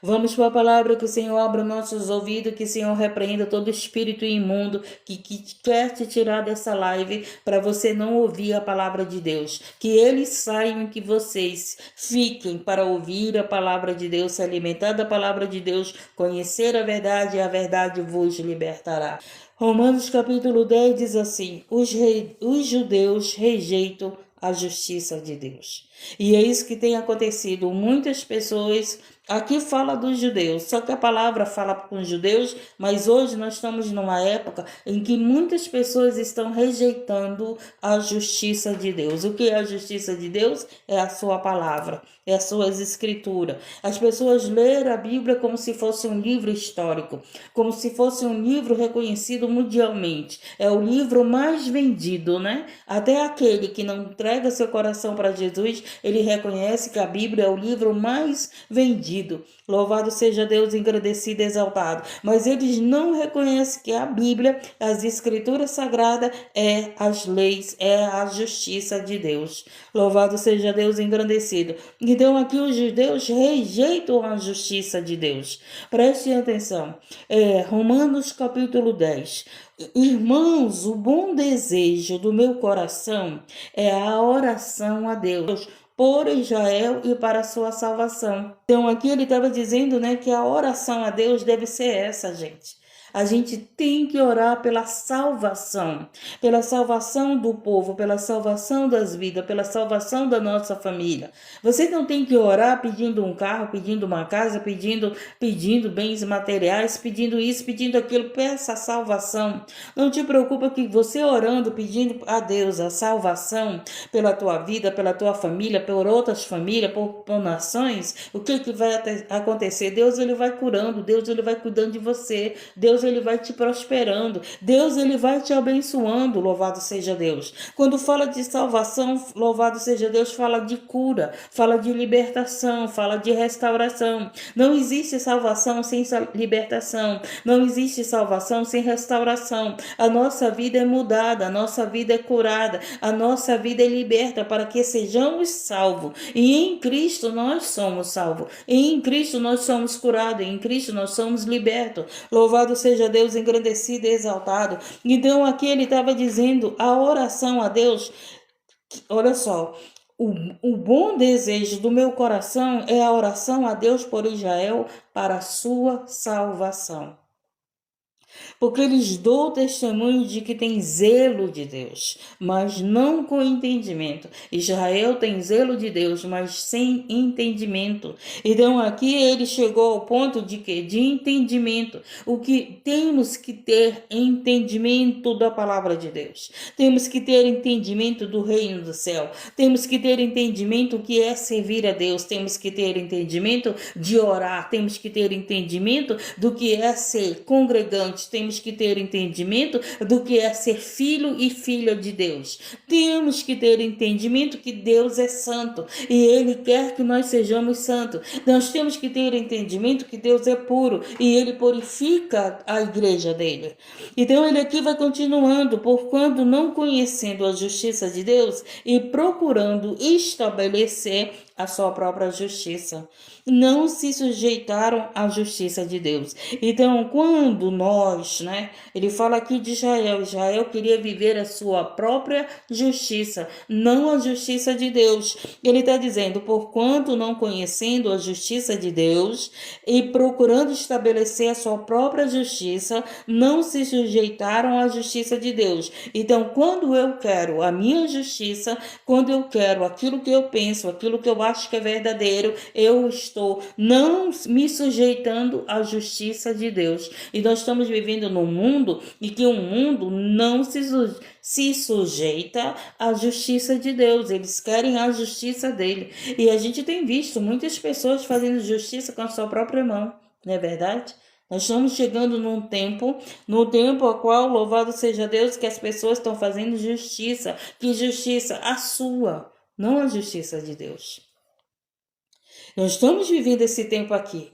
Vamos para a palavra, que o Senhor abra nossos ouvidos, que o Senhor repreenda todo espírito imundo que quer te tirar dessa live para você não ouvir a palavra de Deus. Que eles saiam, que vocês fiquem para ouvir a palavra de Deus, se alimentar da palavra de Deus, conhecer a verdade e a verdade vos libertará. Romanos capítulo 10 diz assim: os judeus rejeitam a justiça de Deus. E é isso que tem acontecido. Muitas pessoas, aqui fala dos judeus, só que a palavra fala com os judeus, mas hoje nós estamos numa época em que muitas pessoas estão rejeitando a justiça de Deus. O que é a justiça de Deus? É a sua palavra, é as suas escrituras. As pessoas leram a Bíblia como se fosse um livro histórico, como se fosse um livro reconhecido mundialmente. É o livro mais vendido, né? Até aquele que não entrega seu coração para Jesus, ele reconhece que a Bíblia é o livro mais vendido. Louvado seja Deus, engrandecido e exaltado. Mas eles não reconhecem que a Bíblia, as escrituras sagradas, é as leis, é a justiça de Deus. Louvado seja Deus, engrandecido. Então aqui os judeus rejeitam a justiça de Deus. Prestem atenção. Romanos capítulo 10. Irmãos, o bom desejo do meu coração é a oração a Deus por Israel e para a sua salvação. Então aqui ele estava dizendo, né, que a oração a Deus deve ser essa, gente. A gente tem que orar pela salvação do povo, pela salvação das vidas, pela salvação da nossa família. Você não tem que orar pedindo um carro, pedindo uma casa, pedindo bens materiais, pedindo isso, pedindo aquilo. Peça a salvação. Não te preocupa que você orando, pedindo a Deus a salvação pela tua vida, pela tua família, por outras famílias, por nações, o que vai acontecer? Deus ele vai curando, Deus ele vai cuidando de você, Deus ele vai te prosperando, Deus ele vai te abençoando, louvado seja Deus. Quando fala de salvação, louvado seja Deus, fala de cura, fala de libertação, fala de restauração. Não existe salvação sem libertação, não existe salvação sem restauração. A nossa vida é mudada, a nossa vida é curada, a nossa vida é liberta para que sejamos salvos. E em Cristo nós somos salvos, e em Cristo nós somos curados, e em Cristo nós somos libertos. Louvado seja Deus, engrandecido e exaltado. Então aqui ele estava dizendo a oração a Deus. Olha só, o bom desejo do meu coração é a oração a Deus por Israel para a sua salvação. Porque eles dão testemunho de que tem zelo de Deus, mas não com entendimento. Israel tem zelo de Deus, mas sem entendimento. Então aqui ele chegou ao ponto de que de entendimento. O que temos que ter entendimento da palavra de Deus. Temos que ter entendimento do reino do céu. Temos que ter entendimento do que é servir a Deus. Temos que ter entendimento de orar. Temos que ter entendimento do que é ser congregante. Temos que ter entendimento do que é ser filho e filha de Deus. Temos que ter entendimento que Deus é santo e Ele quer que nós sejamos santos. Nós temos que ter entendimento que Deus é puro e Ele purifica a igreja dele. Então ele aqui vai continuando, porquanto não conhecendo a justiça de Deus e procurando estabelecer a sua própria justiça, não se sujeitaram à justiça de Deus. Então, quando nós, né, ele fala aqui de Israel queria viver a sua própria justiça, não a justiça de Deus. Ele está dizendo, porquanto não conhecendo a justiça de Deus e procurando estabelecer a sua própria justiça, não se sujeitaram à justiça de Deus. Então, quando eu quero a minha justiça, quando eu quero aquilo que eu penso, aquilo que eu acho que é verdadeiro, eu estou não me sujeitando à justiça de Deus. E nós estamos vivendo num mundo em que o mundo não se sujeita à justiça de Deus. Eles querem a justiça dele. E a gente tem visto muitas pessoas fazendo justiça com a sua própria mão, não é verdade? Nós estamos chegando no tempo a qual, louvado seja Deus, que as pessoas estão fazendo justiça. Que justiça? A sua, não a justiça de Deus. Nós estamos vivendo esse tempo aqui.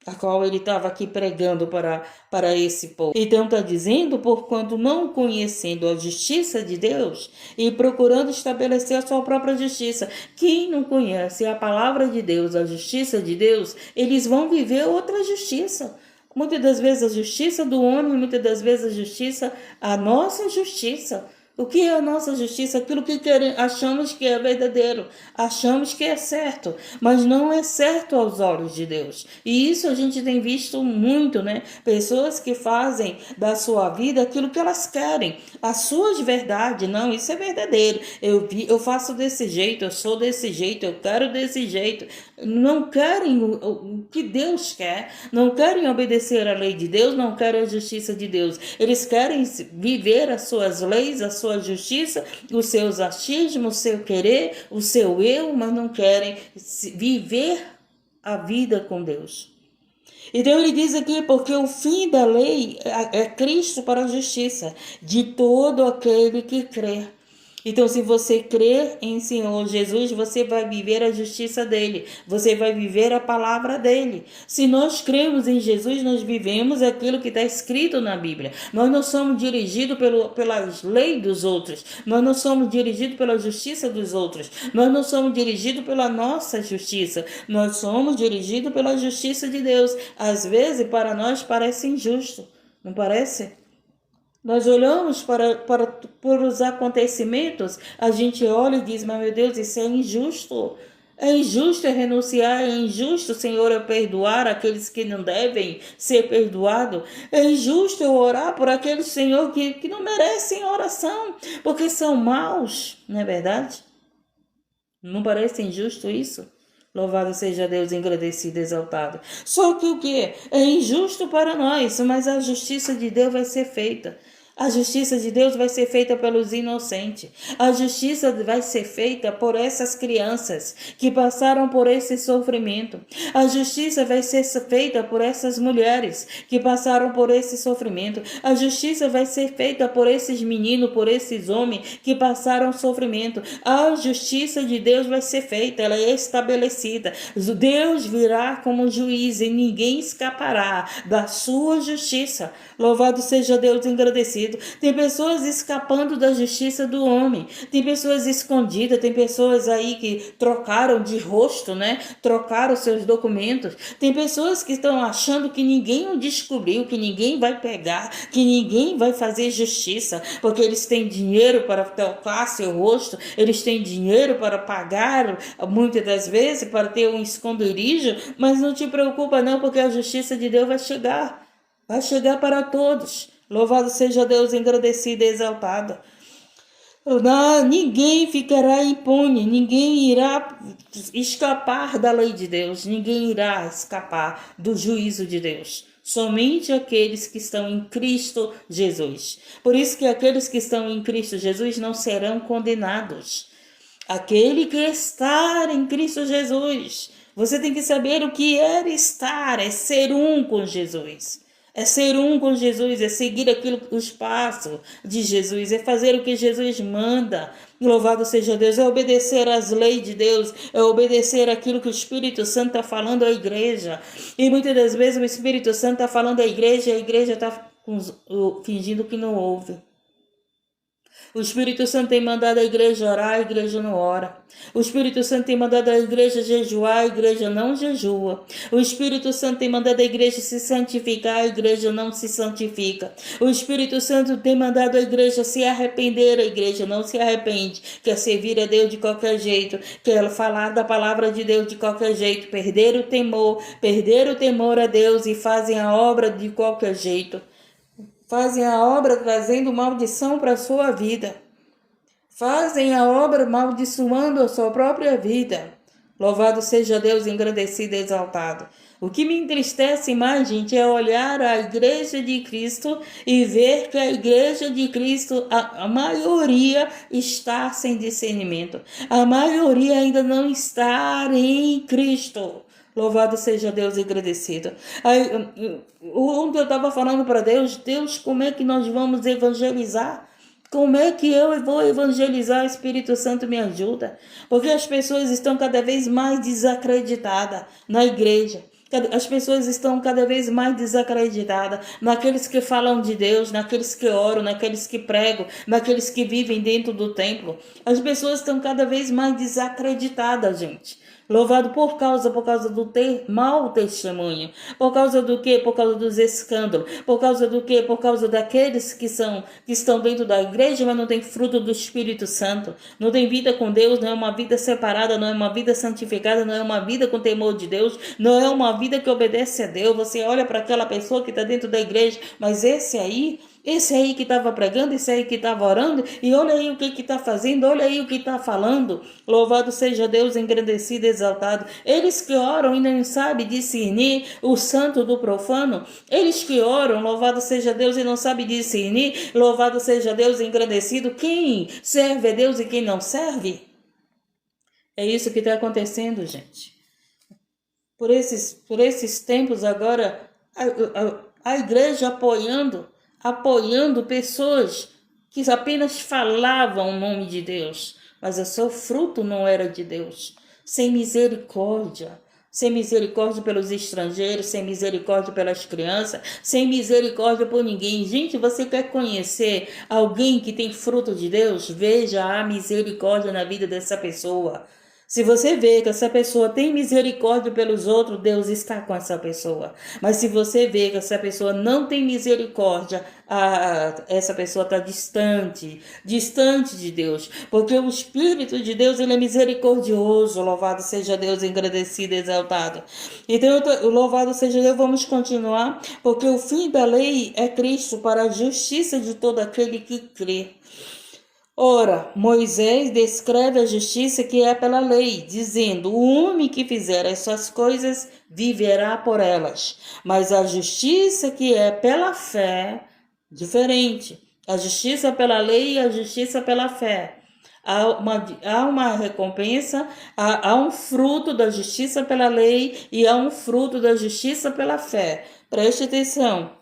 a qual ele estava aqui pregando para esse povo. Então está dizendo, porquanto não conhecendo a justiça de Deus e procurando estabelecer a sua própria justiça. Quem não conhece a palavra de Deus, a justiça de Deus, eles vão viver outra justiça. Muitas das vezes a justiça do homem, muitas das vezes a nossa justiça. O que é a nossa justiça? Aquilo que achamos que é verdadeiro, achamos que é certo, mas não é certo aos olhos de Deus. E isso a gente tem visto muito, né? Pessoas que fazem da sua vida aquilo que elas querem, as suas verdades. Não, isso é verdadeiro. Eu faço desse jeito, eu sou desse jeito, eu quero desse jeito. Não querem o que Deus quer, não querem obedecer à lei de Deus, não querem a justiça de Deus. Eles querem viver as suas leis, a sua justiça, os seus achismos, o seu querer, o seu eu, mas não querem viver a vida com Deus. Então ele diz aqui, porque o fim da lei é Cristo para a justiça de todo aquele que crê. Então, se você crer em Senhor Jesus, você vai viver a justiça dele, você vai viver a palavra dele. Se nós cremos em Jesus, nós vivemos aquilo que está escrito na Bíblia. Nós não somos dirigidos pelas leis dos outros, nós não somos dirigidos pela justiça dos outros, nós não somos dirigidos pela nossa justiça, nós somos dirigidos pela justiça de Deus. Às vezes, para nós parece injusto, não parece? Nós olhamos por os acontecimentos, a gente olha e diz, mas meu Deus, isso é injusto. É injusto renunciar, é injusto, Senhor, eu perdoar aqueles que não devem ser perdoados. É injusto eu orar por aqueles, Senhor, que não merecem oração, porque são maus, não é verdade? Não parece injusto isso? Louvado seja Deus, engrandecido, exaltado. Só que o que? É injusto para nós, mas a justiça de Deus vai ser feita. A justiça de Deus vai ser feita pelos inocentes. A justiça vai ser feita por essas crianças que passaram por esse sofrimento. A justiça vai ser feita por essas mulheres que passaram por esse sofrimento. A justiça vai ser feita por esses meninos, por esses homens que passaram sofrimento. A justiça de Deus vai ser feita, ela é estabelecida. Deus virá como juiz e ninguém escapará da sua justiça. Louvado seja Deus, engrandecido. Tem pessoas escapando da justiça do homem, tem pessoas escondidas, tem pessoas aí que trocaram de rosto, né? Trocaram seus documentos. Tem pessoas que estão achando que ninguém o descobriu, que ninguém vai pegar, que ninguém vai fazer justiça, porque eles têm dinheiro para trocar seu rosto, eles têm dinheiro para pagar, muitas das vezes, para ter um esconderijo, mas não te preocupa não, porque a justiça de Deus vai chegar para todos. Louvado seja Deus, engrandecido e exaltado. Ninguém ficará impune, ninguém irá escapar da lei de Deus, ninguém irá escapar do juízo de Deus. Somente aqueles que estão em Cristo Jesus. Por isso que aqueles que estão em Cristo Jesus não serão condenados. Aquele que está em Cristo Jesus. Você tem que saber o que é estar, é ser um com Jesus. É ser um com Jesus, é seguir os passos de Jesus, é fazer o que Jesus manda. Louvado seja Deus, é obedecer às leis de Deus, é obedecer aquilo que o Espírito Santo está falando à igreja. E muitas das vezes o Espírito Santo está falando à igreja e a igreja está fingindo que não ouve. O Espírito Santo tem mandado a igreja orar, a igreja não ora. O Espírito Santo tem mandado a igreja jejuar, a igreja não jejua. O Espírito Santo tem mandado a igreja se santificar, a igreja não se santifica. O Espírito Santo tem mandado a igreja se arrepender, a igreja não se arrepende. Quer servir a Deus de qualquer jeito, quer falar da palavra de Deus de qualquer jeito, perder o temor a Deus e fazem a obra de qualquer jeito. Fazem a obra trazendo maldição para a sua vida. Fazem a obra amaldiçoando a sua própria vida. Louvado seja Deus, engrandecido e exaltado. O que me entristece mais, gente, é olhar a igreja de Cristo e ver que a igreja de Cristo, a maioria está sem discernimento. A maioria ainda não está em Cristo. Louvado seja Deus, agradecido. Ontem eu estava falando para Deus, como é que nós vamos evangelizar? Como é que eu vou evangelizar? O Espírito Santo me ajuda. Porque as pessoas estão cada vez mais desacreditadas na igreja. As pessoas estão cada vez mais desacreditadas naqueles que falam de Deus, naqueles que oram, naqueles que pregam, naqueles que vivem dentro do templo. As pessoas estão cada vez mais desacreditadas, gente. Louvado por causa do mau testemunho. Por causa do quê? Por causa dos escândalos. Por causa do quê? Por causa daqueles que estão dentro da igreja, mas não tem fruto do Espírito Santo. Não tem vida com Deus, não é uma vida separada, não é uma vida santificada, não é uma vida com temor de Deus, não é uma vida que obedece a Deus. Você olha para aquela pessoa que está dentro da igreja, mas esse aí que estava pregando, esse aí que estava orando, e olha aí o que está fazendo, olha aí o que está falando. Louvado seja Deus, engrandecido, exaltado. Eles que oram e não sabem discernir o santo do profano, eles que oram, louvado seja Deus, e não sabem discernir, louvado seja Deus, engrandecido, quem serve a Deus e quem não serve. É isso que está acontecendo, gente. Por esses tempos agora, a igreja apoiando pessoas que apenas falavam o nome de Deus, mas o seu fruto não era de Deus. Sem misericórdia pelos estrangeiros, sem misericórdia pelas crianças, sem misericórdia por ninguém. Gente, você quer conhecer alguém que tem fruto de Deus? Veja a misericórdia na vida dessa pessoa. Se você vê que essa pessoa tem misericórdia pelos outros, Deus está com essa pessoa. Mas se você vê que essa pessoa não tem misericórdia, essa pessoa está distante de Deus. Porque o Espírito de Deus, ele é misericordioso. Louvado seja Deus, engrandecido, exaltado. Então, louvado seja Deus, vamos continuar. Porque o fim da lei é Cristo para a justiça de todo aquele que crê. Ora, Moisés descreve a justiça que é pela lei, dizendo: o homem que fizer essas coisas viverá por elas. Mas a justiça que é pela fé, diferente. A justiça pela lei e a justiça pela fé. Há uma recompensa, há um fruto da justiça pela lei e há um fruto da justiça pela fé. Preste atenção.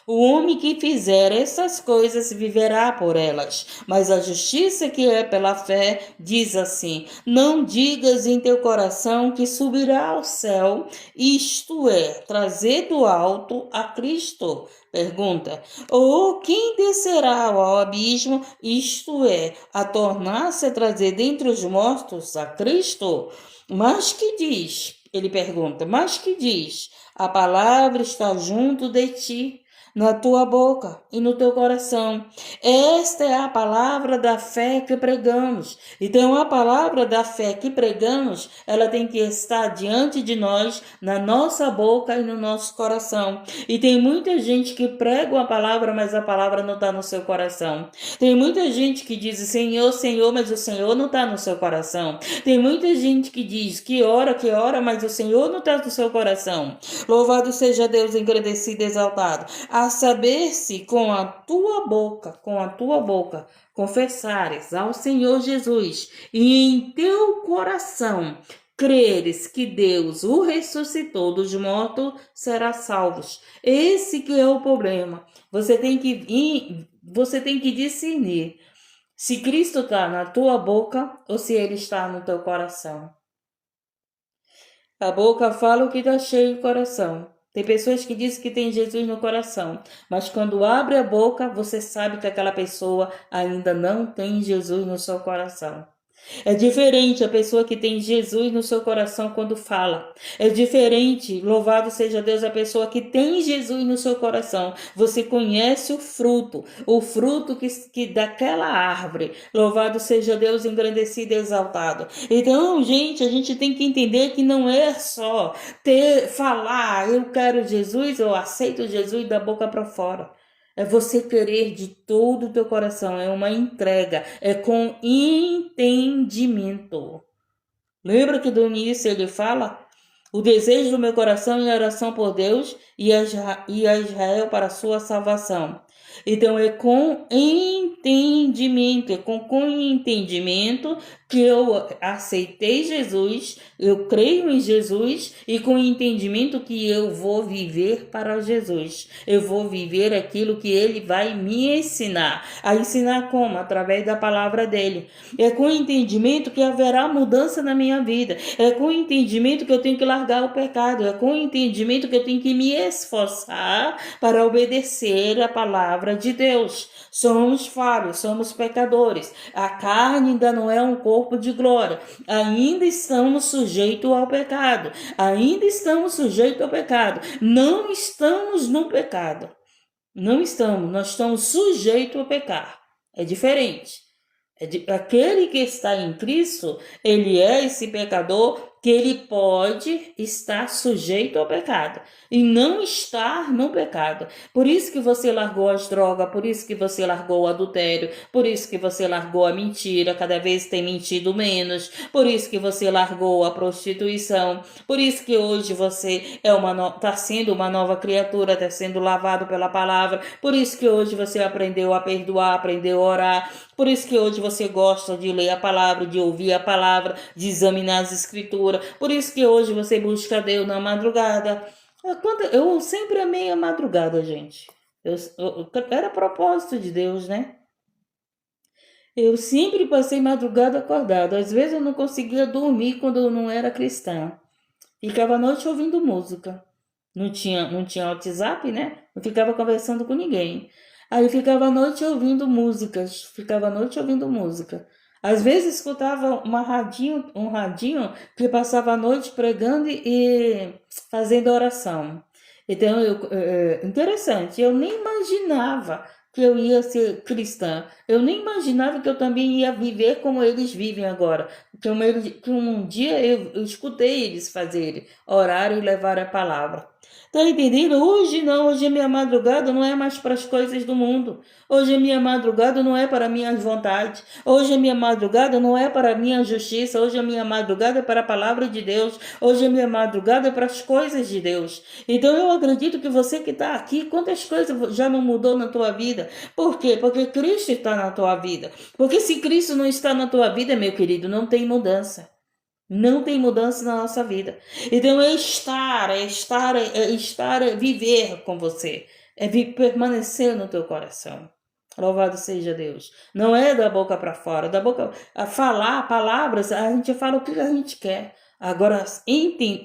O homem que fizer essas coisas viverá por elas. Mas a justiça que é pela fé diz assim: não digas em teu coração que subirá ao céu, isto é, trazer do alto a Cristo. Pergunta: ou quem descerá ao abismo, isto é, a tornar-se a trazer dentre os mortos a Cristo? Mas que diz? Ele pergunta: mas que diz? A palavra está junto de ti, na tua boca e no teu coração. Esta é a palavra da fé que pregamos. Então, a palavra da fé que pregamos, ela tem que estar diante de nós, na nossa boca e no nosso coração. E tem muita gente que prega a palavra, mas a palavra não está no seu coração. Tem muita gente que diz Senhor, Senhor, mas o Senhor não está no seu coração. Tem muita gente que diz que ora, mas o Senhor não está no seu coração. Louvado seja Deus, engrandecido e exaltado. A saber se com a tua boca, confessares ao Senhor Jesus e em teu coração creres que Deus o ressuscitou dos mortos, serás salvos. Esse que é o problema. Você tem que discernir se Cristo está na tua boca ou se Ele está no teu coração. A boca fala o que está cheio do coração. Tem pessoas que dizem que tem Jesus no coração, mas quando abre a boca, você sabe que aquela pessoa ainda não tem Jesus no seu coração. É diferente a pessoa que tem Jesus no seu coração quando fala. É diferente, louvado seja Deus, a pessoa que tem Jesus no seu coração. Você conhece o fruto que daquela árvore. Louvado seja Deus, engrandecido e exaltado. Então, gente, a gente tem que entender que não é só falar, eu quero Jesus, eu aceito Jesus da boca para fora. É você querer de todo o teu coração, é uma entrega, é com entendimento. Lembra que do início ele fala? O desejo do meu coração é oração por Deus e a Israel para a sua salvação. Então é com entendimento, é com entendimento que eu aceitei Jesus, eu creio em Jesus e com entendimento que eu vou viver para Jesus. Eu vou viver aquilo que ele vai me ensinar. A ensinar como? Através da palavra dele. É com entendimento que haverá mudança na minha vida. É com entendimento que eu tenho que largar o pecado. É com entendimento que eu tenho que me esforçar para obedecer a palavra de Deus. Somos falhos, somos pecadores. A carne ainda não é um corpo de glória. Ainda estamos sujeitos ao pecado. Ainda estamos sujeitos ao pecado. Não estamos no pecado. Não estamos, nós estamos sujeitos a pecar. É diferente. Aquele que está em Cristo, ele é esse pecador que ele pode estar sujeito ao pecado e não estar no pecado. Por isso que você largou as drogas, por isso que você largou o adultério, por isso que você largou a mentira, cada vez tem mentido menos, por isso que você largou a prostituição, por isso que hoje você está sendo uma nova criatura, está sendo lavado pela palavra, por isso que hoje você aprendeu a perdoar, aprendeu a orar, por isso que hoje você gosta de ler a palavra, de ouvir a palavra, de examinar as escrituras. Por isso que hoje você busca Deus na madrugada. Eu sempre amei a madrugada, gente. Era propósito de Deus, né? Eu sempre passei madrugada acordada. Às vezes eu não conseguia dormir quando eu não era cristã. Ficava a noite ouvindo música. Não tinha WhatsApp, né? Não ficava conversando com ninguém. Aí ficava a noite ouvindo músicas. Ficava a noite ouvindo música. Às vezes escutava um radinho que passava a noite pregando e fazendo oração. Então, interessante, eu nem imaginava que eu ia ser cristã. Eu nem imaginava que eu também ia viver como eles vivem agora. Que um dia eu escutei eles fazerem, orar e levar a palavra. Tá entendendo? Hoje não, hoje a minha madrugada não é mais para as coisas do mundo. Hoje a minha madrugada não é para minhas vontades. Hoje a minha madrugada não é para a minha justiça. Hoje a minha madrugada é para a palavra de Deus. Hoje a minha madrugada é para as coisas de Deus. Então eu acredito que você que está aqui, quantas coisas já não mudou na tua vida? Por quê? Porque Cristo está na tua vida. Porque se Cristo não está na tua vida, meu querido, não tem mudança. Não tem mudança na nossa vida. Então é viver com você. Permanecer no teu coração. Louvado seja Deus. Não é da boca para fora. Da boca a falar palavras, a gente fala o que a gente quer. Agora,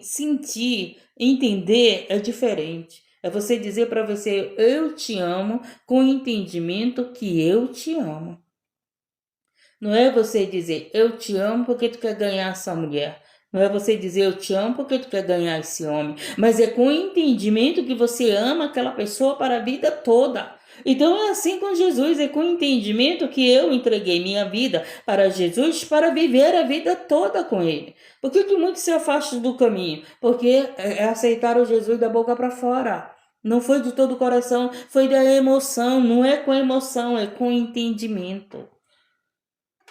sentir, entender é diferente. É você dizer para você, eu te amo, com o entendimento que eu te amo. Não é você dizer, eu te amo porque tu quer ganhar essa mulher. Não é você dizer, eu te amo porque tu quer ganhar esse homem. Mas é com o entendimento que você ama aquela pessoa para a vida toda. Então é assim com Jesus, é com o entendimento que eu entreguei minha vida para Jesus para viver a vida toda com Ele. Por que muitos se afastam do caminho? Porque aceitaram Jesus da boca para fora. Não foi de todo o coração, foi da emoção. Não é com emoção, é com entendimento.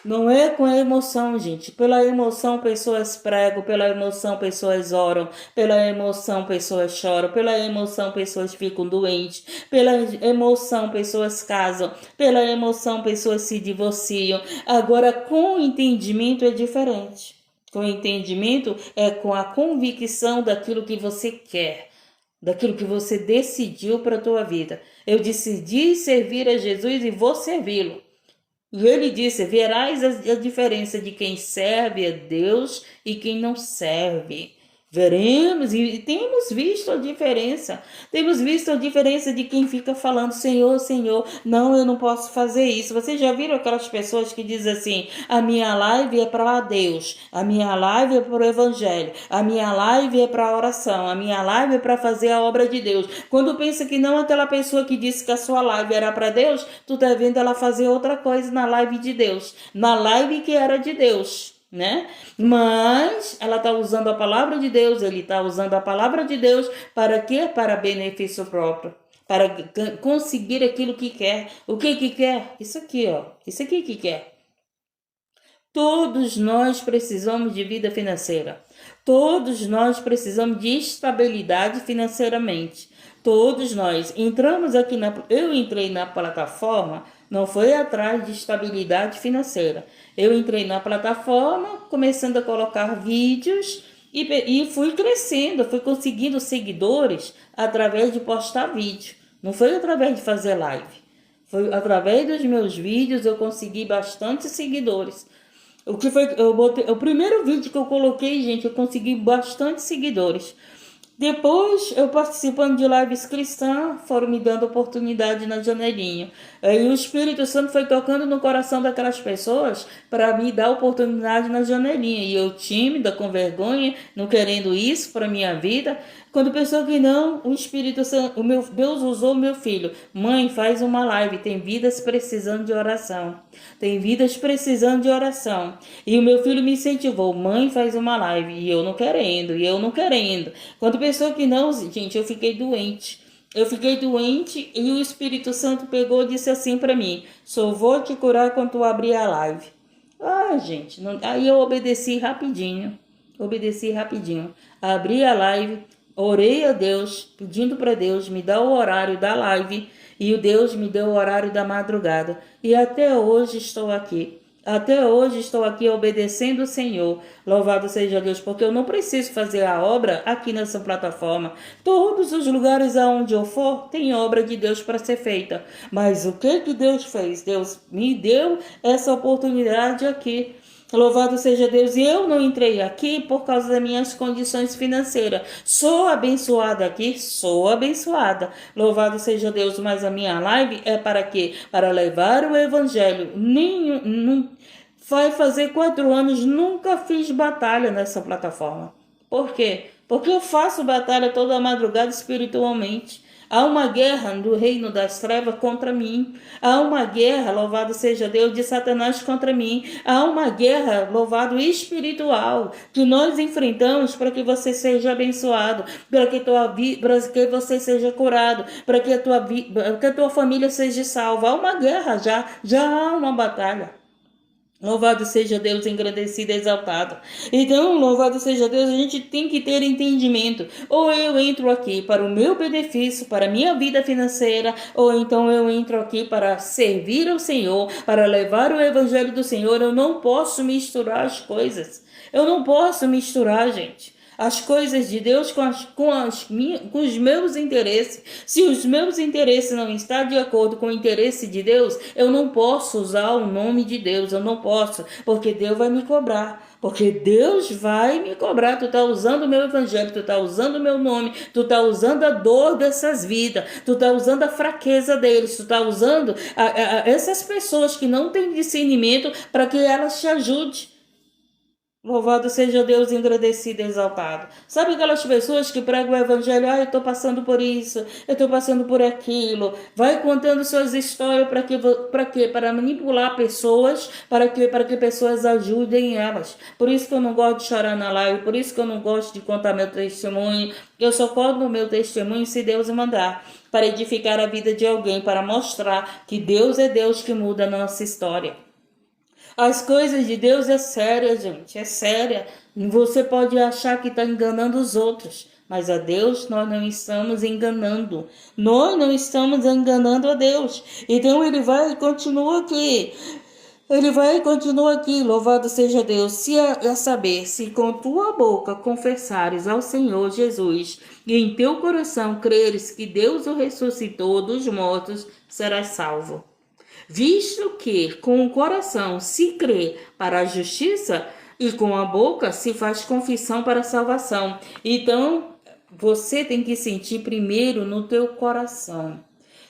Não é com a emoção, gente. Pela emoção, pessoas pregam, pela emoção, pessoas oram, pela emoção, pessoas choram, pela emoção, pessoas ficam doentes, pela emoção, pessoas casam, pela emoção, pessoas se divorciam. Agora, com entendimento é diferente. Com entendimento é com a convicção daquilo que você quer, daquilo que você decidiu para a tua vida. Eu decidi servir a Jesus e vou servi-lo. E ele disse: verás a diferença de quem serve a Deus e quem não serve. Veremos e temos visto a diferença. Temos visto a diferença de quem fica falando: Senhor, Senhor, não, eu não posso fazer isso. Vocês já viram aquelas pessoas que dizem assim: a minha live é para Deus, a minha live é para o Evangelho, a minha live é para a oração, a minha live é para fazer a obra de Deus. Quando pensa que não, aquela pessoa que disse que a sua live era para Deus, tu tá vendo ela fazer outra coisa na live de Deus, na live que era de Deus, né? Mas ela está usando a palavra de Deus, ele está usando a palavra de Deus para quê? Para benefício próprio, para conseguir aquilo que quer. O que quer? Isso aqui, ó. Isso aqui que quer. Todos nós precisamos de vida financeira. Todos nós precisamos de estabilidade financeiramente. Todos nós entramos aqui eu entrei na plataforma, não foi atrás de estabilidade financeira. Eu entrei na plataforma, começando a colocar vídeos e fui crescendo, fui conseguindo seguidores através de postar vídeo. Não foi através de fazer live. Foi através dos meus vídeos eu consegui bastante seguidores. O primeiro vídeo que eu coloquei, gente, eu consegui bastante seguidores. Depois, eu participando de lives cristãs, foram me dando oportunidade na janelinha. Aí o Espírito Santo foi tocando no coração daquelas pessoas para me dar oportunidade na janelinha. E eu tímida, com vergonha, não querendo isso para minha vida. Quando pensou que não, o Espírito Santo, Deus usou o meu filho. Mãe, faz uma live, tem vidas precisando de oração. Tem vidas precisando de oração. E o meu filho me incentivou, mãe, faz uma live. E eu não querendo. Quando pensou que não, gente, eu fiquei doente. E o Espírito Santo pegou e disse assim para mim, só vou te curar quando tu abrir a live. Gente, aí eu obedeci rapidinho. Abri a live, orei a Deus, pedindo para Deus me dar o horário da live. E o Deus me deu o horário da madrugada. E até hoje estou aqui. Obedecendo o Senhor. Louvado seja Deus, porque eu não preciso fazer a obra aqui nessa plataforma. Todos os lugares aonde eu for, tem obra de Deus para ser feita. Mas o que Deus fez? Deus me deu essa oportunidade aqui. Louvado seja Deus, e eu não entrei aqui por causa das minhas condições financeiras. Sou abençoada aqui, sou abençoada. Louvado seja Deus, mas a minha live é para quê? Para levar o evangelho. Vai fazer 4 anos, nunca fiz batalha nessa plataforma. Por quê? Porque eu faço batalha toda madrugada espiritualmente. Há uma guerra do reino das trevas contra mim. Há uma guerra, louvado seja Deus, de Satanás contra mim. Há uma guerra, louvado, espiritual, que nós enfrentamos para que você seja abençoado, para que você seja curado, para que a tua família seja salva. Há uma guerra já há uma batalha. Louvado seja Deus, engrandecido e exaltado. Então, louvado seja Deus, a gente tem que ter entendimento. Ou eu entro aqui para o meu benefício, para a minha vida financeira, ou então eu entro aqui para servir ao Senhor, para levar o evangelho do Senhor. Eu não posso misturar as coisas. Gente. As coisas de Deus com os meus interesses. Se os meus interesses não estão de acordo com o interesse de Deus, eu não posso usar o nome de Deus, eu não posso, porque Deus vai me cobrar. Tu está usando o meu evangelho, tu está usando o meu nome, tu está usando a dor dessas vidas, tu está usando a fraqueza deles, tu está usando essas pessoas que não têm discernimento para que elas te ajudem. Louvado seja Deus, engrandecido e exaltado. Sabe aquelas pessoas que pregam o evangelho? Eu estou passando por isso, eu estou passando por aquilo. Vai contando suas histórias para quê? Para manipular pessoas, para que pessoas ajudem elas. Por isso que eu não gosto de chorar na live, por isso que eu não gosto de contar meu testemunho. Eu só conto o meu testemunho se Deus mandar, para edificar a vida de alguém, para mostrar que Deus é Deus que muda a nossa história. As coisas de Deus é séria, gente, é séria. Você pode achar que está enganando os outros, mas a Deus nós não estamos enganando. Nós não estamos enganando a Deus. Então ele vai e continua aqui. Louvado seja Deus. Se com tua boca confessares ao Senhor Jesus e em teu coração creres que Deus o ressuscitou dos mortos, serás salvo. Visto que com o coração se crê para a justiça e com a boca se faz confissão para a salvação. Então, você tem que sentir primeiro no teu coração.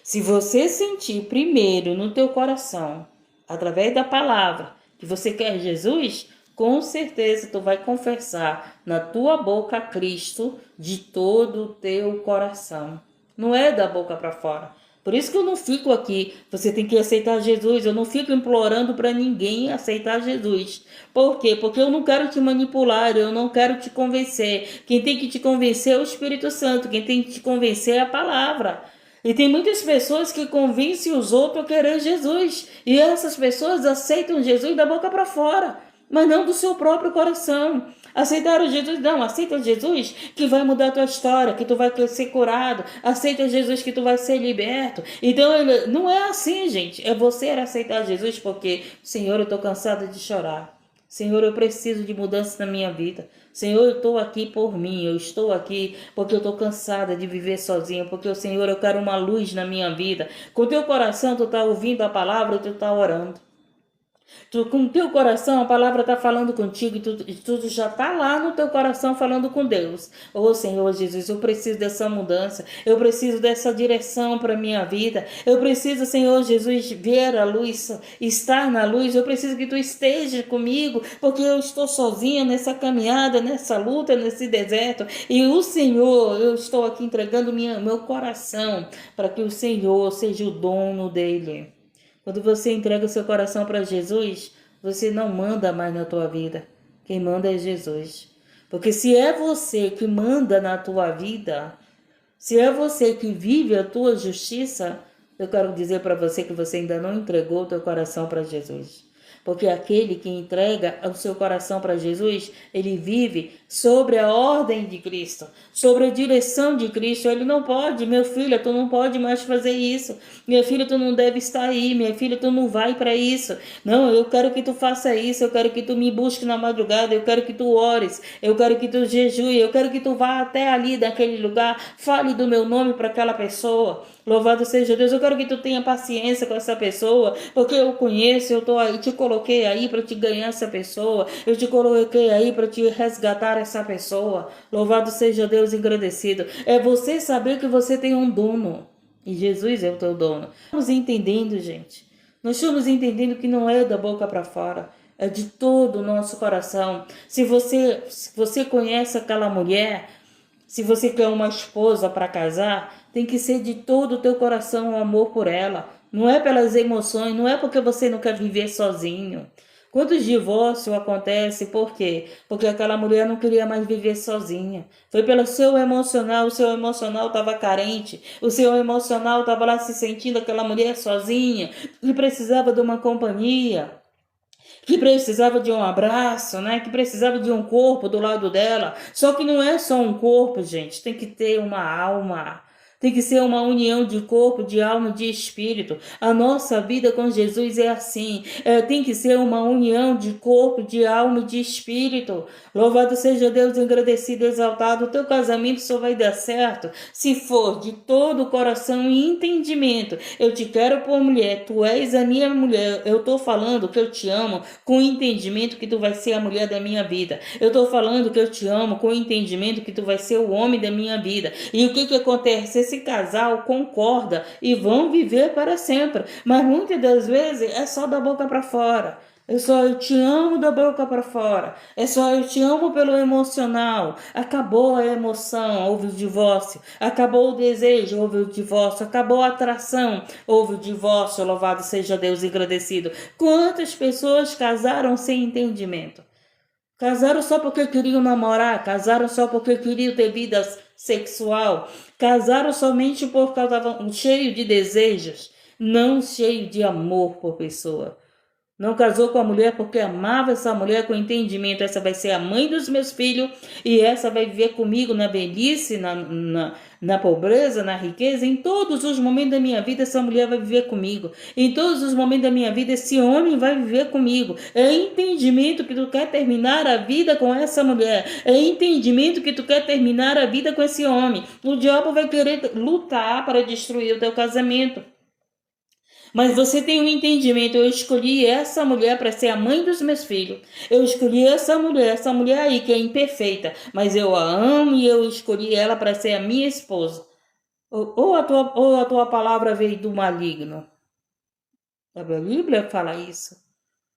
Se você sentir primeiro no teu coração, através da palavra, que você quer Jesus, com certeza tu vai confessar na tua boca a Cristo de todo o teu coração. Não é da boca para fora. Por isso que eu não fico aqui, você tem que aceitar Jesus, eu não fico implorando para ninguém aceitar Jesus. Por quê? Porque eu não quero te manipular, eu não quero te convencer. Quem tem que te convencer é o Espírito Santo, quem tem que te convencer é a palavra. E tem muitas pessoas que convencem os outros a querer Jesus. E essas pessoas aceitam Jesus da boca para fora, mas não do seu próprio coração. Aceitar o Jesus, não, aceita Jesus que vai mudar a tua história, que tu vai ser curado. Aceita Jesus que tu vai ser liberto. Então, não é assim, gente. É você aceitar Jesus porque, Senhor, eu estou cansada de chorar. Senhor, eu preciso de mudança na minha vida. Senhor, eu estou aqui por mim. Eu estou aqui porque eu estou cansada de viver sozinho. Porque, Senhor, eu quero uma luz na minha vida. Com o teu coração, tu está ouvindo a palavra, tu está orando. Tu, com o teu coração, a palavra está falando contigo e tu já está lá no teu coração falando com Deus. Oh, Senhor Jesus, eu preciso dessa mudança. Eu preciso dessa direção para a minha vida. Eu preciso, Senhor Jesus, ver a luz, estar na luz. Eu preciso que tu esteja comigo, porque eu estou sozinha nessa caminhada, nessa luta, nesse deserto. E o Senhor, eu estou aqui entregando meu coração para que o Senhor seja o dono dele. Quando você entrega o seu coração para Jesus, você não manda mais na tua vida. Quem manda é Jesus. Porque se é você que manda na tua vida, se é você que vive a tua justiça, eu quero dizer para você que você ainda não entregou o teu coração para Jesus. Porque aquele que entrega o seu coração para Jesus, ele vive sobre a ordem de Cristo, sobre a direção de Cristo. Ele não pode, meu filho, tu não pode mais fazer isso. Minha filha, tu não deve estar aí. Minha filha, tu não vai para isso. Não, eu quero que tu faça isso. Eu quero que tu me busque na madrugada. Eu quero que tu ores. Eu quero que tu jejue. Eu quero que tu vá até ali, daquele lugar. Fale do meu nome para aquela pessoa. Louvado seja Deus. Eu quero que tu tenha paciência com essa pessoa, porque eu conheço, eu tô aí, te coloquei aí para te ganhar essa pessoa. Eu te coloquei aí para te resgatar essa pessoa. Louvado seja Deus, engrandecido. É você saber que você tem um dono. E Jesus é o teu dono. Estamos entendendo, gente. Nós estamos entendendo que não é da boca para fora. É de todo o nosso coração. Se você conhece aquela mulher, se você quer uma esposa para casar, tem que ser de todo o teu coração o amor por ela. Não é pelas emoções, não é porque você não quer viver sozinho. Quantos divórcios acontecem? Por quê? Porque aquela mulher não queria mais viver sozinha. Foi pelo seu emocional, o seu emocional estava carente, o seu emocional estava lá se sentindo aquela mulher sozinha, que precisava de uma companhia, que precisava de um abraço, né? Que precisava de um corpo do lado dela. Só que não é só um corpo, gente. Tem que ter uma alma. Tem que ser uma união de corpo, de alma, de espírito. A nossa vida com Jesus é assim. Tem que ser uma união de corpo, de alma e de espírito. Louvado seja Deus, agradecido, exaltado. O teu casamento só vai dar certo se for de todo o coração e entendimento. Eu te quero por mulher, tu és a minha mulher. Eu estou falando que eu te amo com o entendimento que tu vai ser a mulher da minha vida. Eu estou falando que eu te amo com o entendimento que tu vai ser o homem da minha vida. E o que acontece? Esse casal concorda e vão viver para sempre. Mas muitas das vezes é só da boca para fora. É só eu te amo da boca para fora. É só eu te amo pelo emocional. Acabou a emoção, houve o divórcio. Acabou o desejo, houve o divórcio. Acabou a atração, houve o divórcio. Louvado seja Deus, agradecido. Quantas pessoas casaram sem entendimento? Casaram só porque queriam namorar, casaram só porque queriam ter vida sexual, casaram somente por causa cheio de desejos, não cheio de amor por pessoa. Não casou com a mulher porque amava essa mulher com entendimento. Essa vai ser a mãe dos meus filhos e essa vai viver comigo na velhice, na pobreza, na riqueza. Em todos os momentos da minha vida, essa mulher vai viver comigo. Em todos os momentos da minha vida, esse homem vai viver comigo. É entendimento que tu quer terminar a vida com essa mulher. É entendimento que tu quer terminar a vida com esse homem. O diabo vai querer lutar para destruir o teu casamento. Mas você tem um entendimento, eu escolhi essa mulher para ser a mãe dos meus filhos. Eu escolhi essa mulher aí que é imperfeita, mas eu a amo e eu escolhi ela para ser a minha esposa. Ou a tua palavra veio do maligno. A Bíblia fala isso.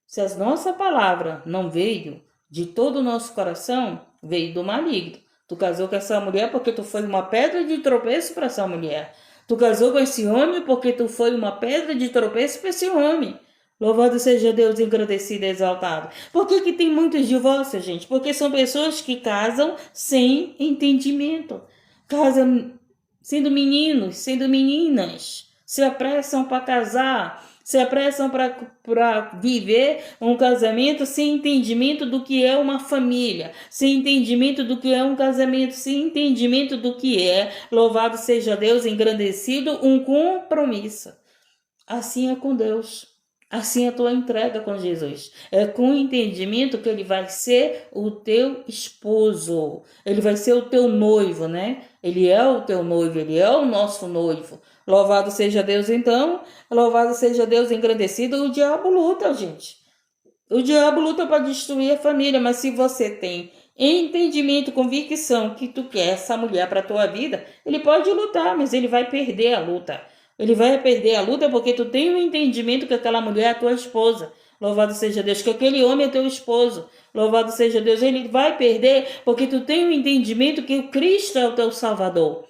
Se a nossa palavra não veio de todo o nosso coração, veio do maligno. Tu casou com essa mulher porque tu foi uma pedra de tropeço para essa mulher. Tu casou com esse homem porque tu foi uma pedra de tropeço para esse homem. Louvado seja Deus, engrandecido e exaltado. Por que tem muitos divórcios, gente? Porque são pessoas que casam sem entendimento. Casam sendo meninos, sendo meninas. Se apressam para casar. Se apressam para viver um casamento sem entendimento do que é uma família, sem entendimento do que é um casamento, sem entendimento do que é, louvado seja Deus, engrandecido, um compromisso. Assim é com Deus. Assim é a tua entrega com Jesus. É com o entendimento que ele vai ser o teu esposo. Ele vai ser o teu noivo, né? Ele é o teu noivo, ele é o nosso noivo. Louvado seja Deus, então. Louvado seja Deus engrandecido. O diabo luta, gente. O diabo luta para destruir a família, mas se você tem entendimento, convicção que tu quer essa mulher para a tua vida, ele pode lutar, mas ele vai perder a luta. Ele vai perder a luta porque tu tem o entendimento que aquela mulher é a tua esposa. Louvado seja Deus, que aquele homem é teu esposo. Louvado seja Deus, ele vai perder porque tu tem o entendimento que o Cristo é o teu Salvador.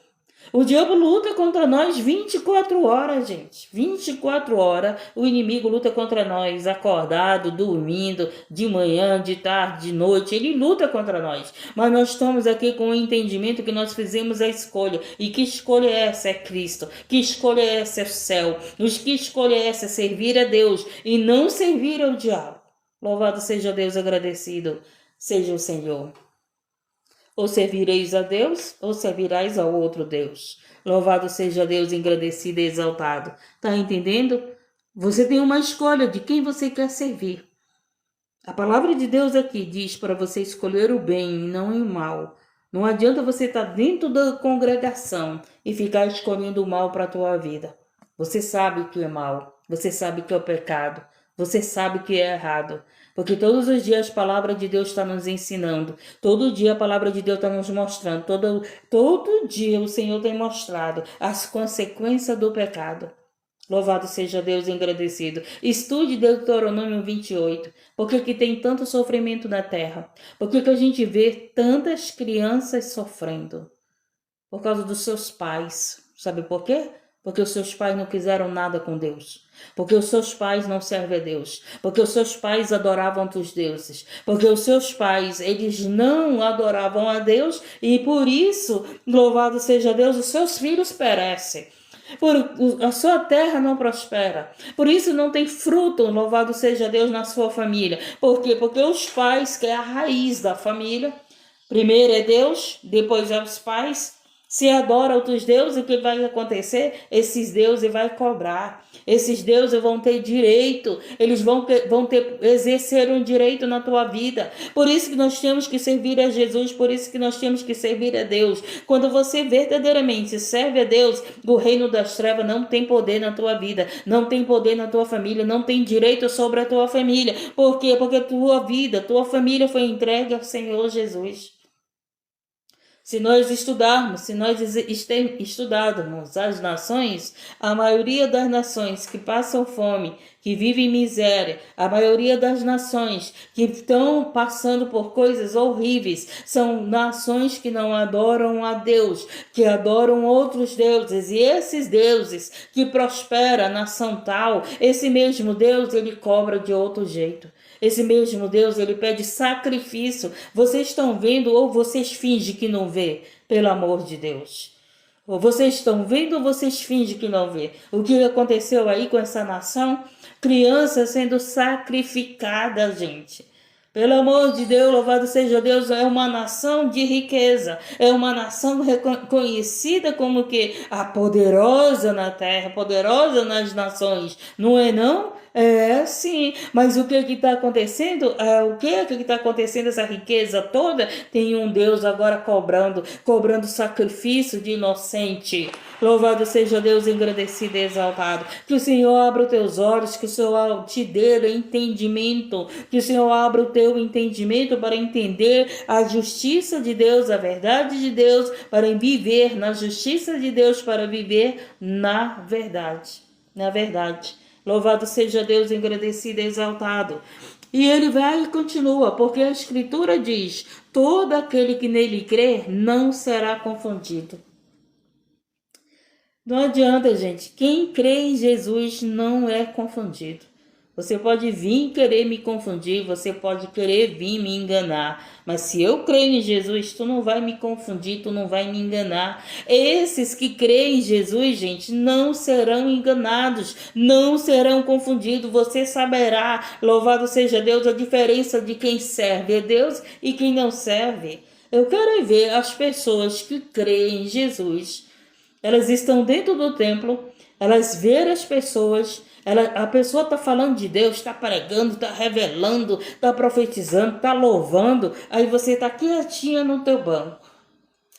O diabo luta contra nós 24 horas, gente. 24 horas o inimigo luta contra nós, acordado, dormindo, de manhã, de tarde, de noite. Ele luta contra nós. Mas nós estamos aqui com o entendimento que nós fizemos a escolha. E que escolha é essa? É Cristo. Que escolha é essa? É o céu. Que escolha é essa? É servir a Deus e não servir ao diabo. Louvado seja Deus, agradecido seja o Senhor. Ou servireis a Deus, ou servirás ao outro Deus. Louvado seja Deus, engrandecido e exaltado. Tá entendendo? Você tem uma escolha de quem você quer servir. A palavra de Deus aqui diz para você escolher o bem e não o mal. Não adianta você estar dentro da congregação e ficar escolhendo o mal para a tua vida. Você sabe o que é mal. Você sabe o que é o pecado. Você sabe o que é errado. Porque todos os dias a palavra de Deus está nos ensinando. Todo dia a palavra de Deus está nos mostrando. Todo dia o Senhor tem mostrado as consequências do pecado. Louvado seja Deus, engrandecido. Estude Deuteronômio 28. Por que tem tanto sofrimento na terra? Por que a gente vê tantas crianças sofrendo? Por causa dos seus pais. Sabe por quê? Porque os seus pais não quiseram nada com Deus. Porque os seus pais não servem a Deus. Porque os seus pais adoravam outros deuses. Porque os seus pais, eles não adoravam a Deus. E por isso, louvado seja Deus, os seus filhos perecem. A sua terra não prospera. Por isso não tem fruto, louvado seja Deus, na sua família. Por quê? Porque os pais, que é a raiz da família, primeiro é Deus, depois é os pais. Se adora outros deuses, o que vai acontecer? Esses deuses vão cobrar. Esses deuses vão ter direito. Eles vão exercer um direito na tua vida. Por isso que nós temos que servir a Jesus. Por isso que nós temos que servir a Deus. Quando você verdadeiramente serve a Deus, o reino das trevas não tem poder na tua vida. Não tem poder na tua família. Não tem direito sobre a tua família. Por quê? Porque a tua vida, tua família foi entregue ao Senhor Jesus. Se nós estudarmos as nações, a maioria das nações que passam fome, que vivem em miséria, a maioria das nações que estão passando por coisas horríveis, são nações que não adoram a Deus, que adoram outros deuses. E esses deuses que prosperam a nação tal, esse mesmo Deus, ele cobra de outro jeito. Esse mesmo Deus, ele pede sacrifício. Vocês estão vendo ou vocês fingem que não vê? Pelo amor de Deus. Ou vocês estão vendo ou vocês fingem que não vê? O que aconteceu aí com essa nação? Crianças sendo sacrificadas, gente. Pelo amor de Deus, louvado seja Deus, é uma nação de riqueza, é uma nação reconhecida como que a poderosa na terra, poderosa nas nações, não é não? É sim, mas o que está acontecendo? O que está acontecendo? Essa riqueza toda, tem um Deus agora cobrando sacrifício de inocente. Louvado seja Deus, engrandecido e exaltado. Que o Senhor abra os teus olhos, que o Senhor te dê entendimento, que o Senhor abra o teu entendimento para entender a justiça de Deus, a verdade de Deus, para viver na justiça de Deus, para viver na verdade. Na verdade. Louvado seja Deus, engrandecido e exaltado. E ele vai e continua, porque a Escritura diz: todo aquele que nele crer não será confundido. Não adianta, gente. Quem crê em Jesus não é confundido. Você pode vir querer me confundir, você pode querer vir me enganar, mas se eu creio em Jesus, tu não vai me confundir, tu não vai me enganar. Esses que creem em Jesus, gente, não serão enganados, não serão confundidos. Você saberá, louvado seja Deus, a diferença de quem serve a Deus e quem não serve. Eu quero ver as pessoas que creem em Jesus. Elas estão dentro do templo, elas veem as pessoas, a pessoa está falando de Deus, está pregando, está revelando, está profetizando, está louvando, aí você está quietinha no teu banco.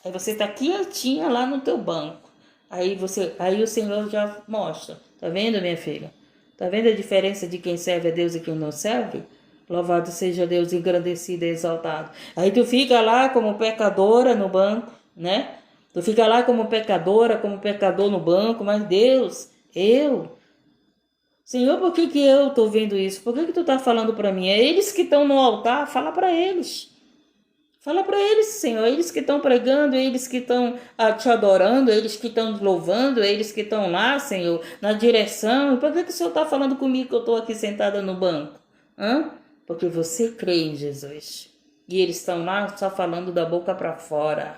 Aí você está quietinha lá no teu banco. Aí o Senhor já mostra. Tá vendo, minha filha? Tá vendo a diferença de quem serve a Deus e quem não serve? Louvado seja Deus, engrandecido e exaltado. Aí tu fica lá como pecadora no banco, né? Tu fica lá como pecadora, como pecador no banco, mas Deus, Senhor, por que eu estou vendo isso? Por que tu está falando para mim? É eles que estão no altar, fala para eles. Fala para eles, Senhor, eles que estão pregando, eles que estão te adorando, eles que estão louvando, eles que estão lá, Senhor, na direção. Por que o Senhor está falando comigo que eu estou aqui sentada no banco? Porque você crê em Jesus. E eles estão lá só falando da boca para fora.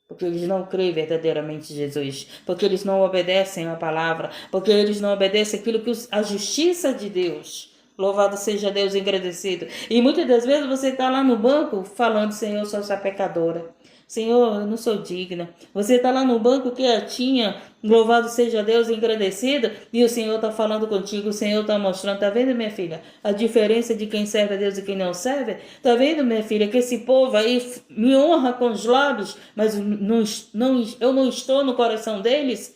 Porque eles não creem verdadeiramente em Jesus. Porque eles não obedecem a palavra. Porque eles não obedecem aquilo que a justiça de Deus. Louvado seja Deus, engrandecido. E muitas das vezes você está lá no banco falando, Senhor, eu sou essa pecadora. Senhor, eu não sou digna. Você está lá no banco quietinha, louvado seja Deus, engrandecido, e o Senhor está falando contigo, o Senhor está mostrando. Está vendo, minha filha, a diferença de quem serve a Deus e quem não serve? Está vendo, minha filha, que esse povo aí me honra com os lábios, mas eu não estou no coração deles?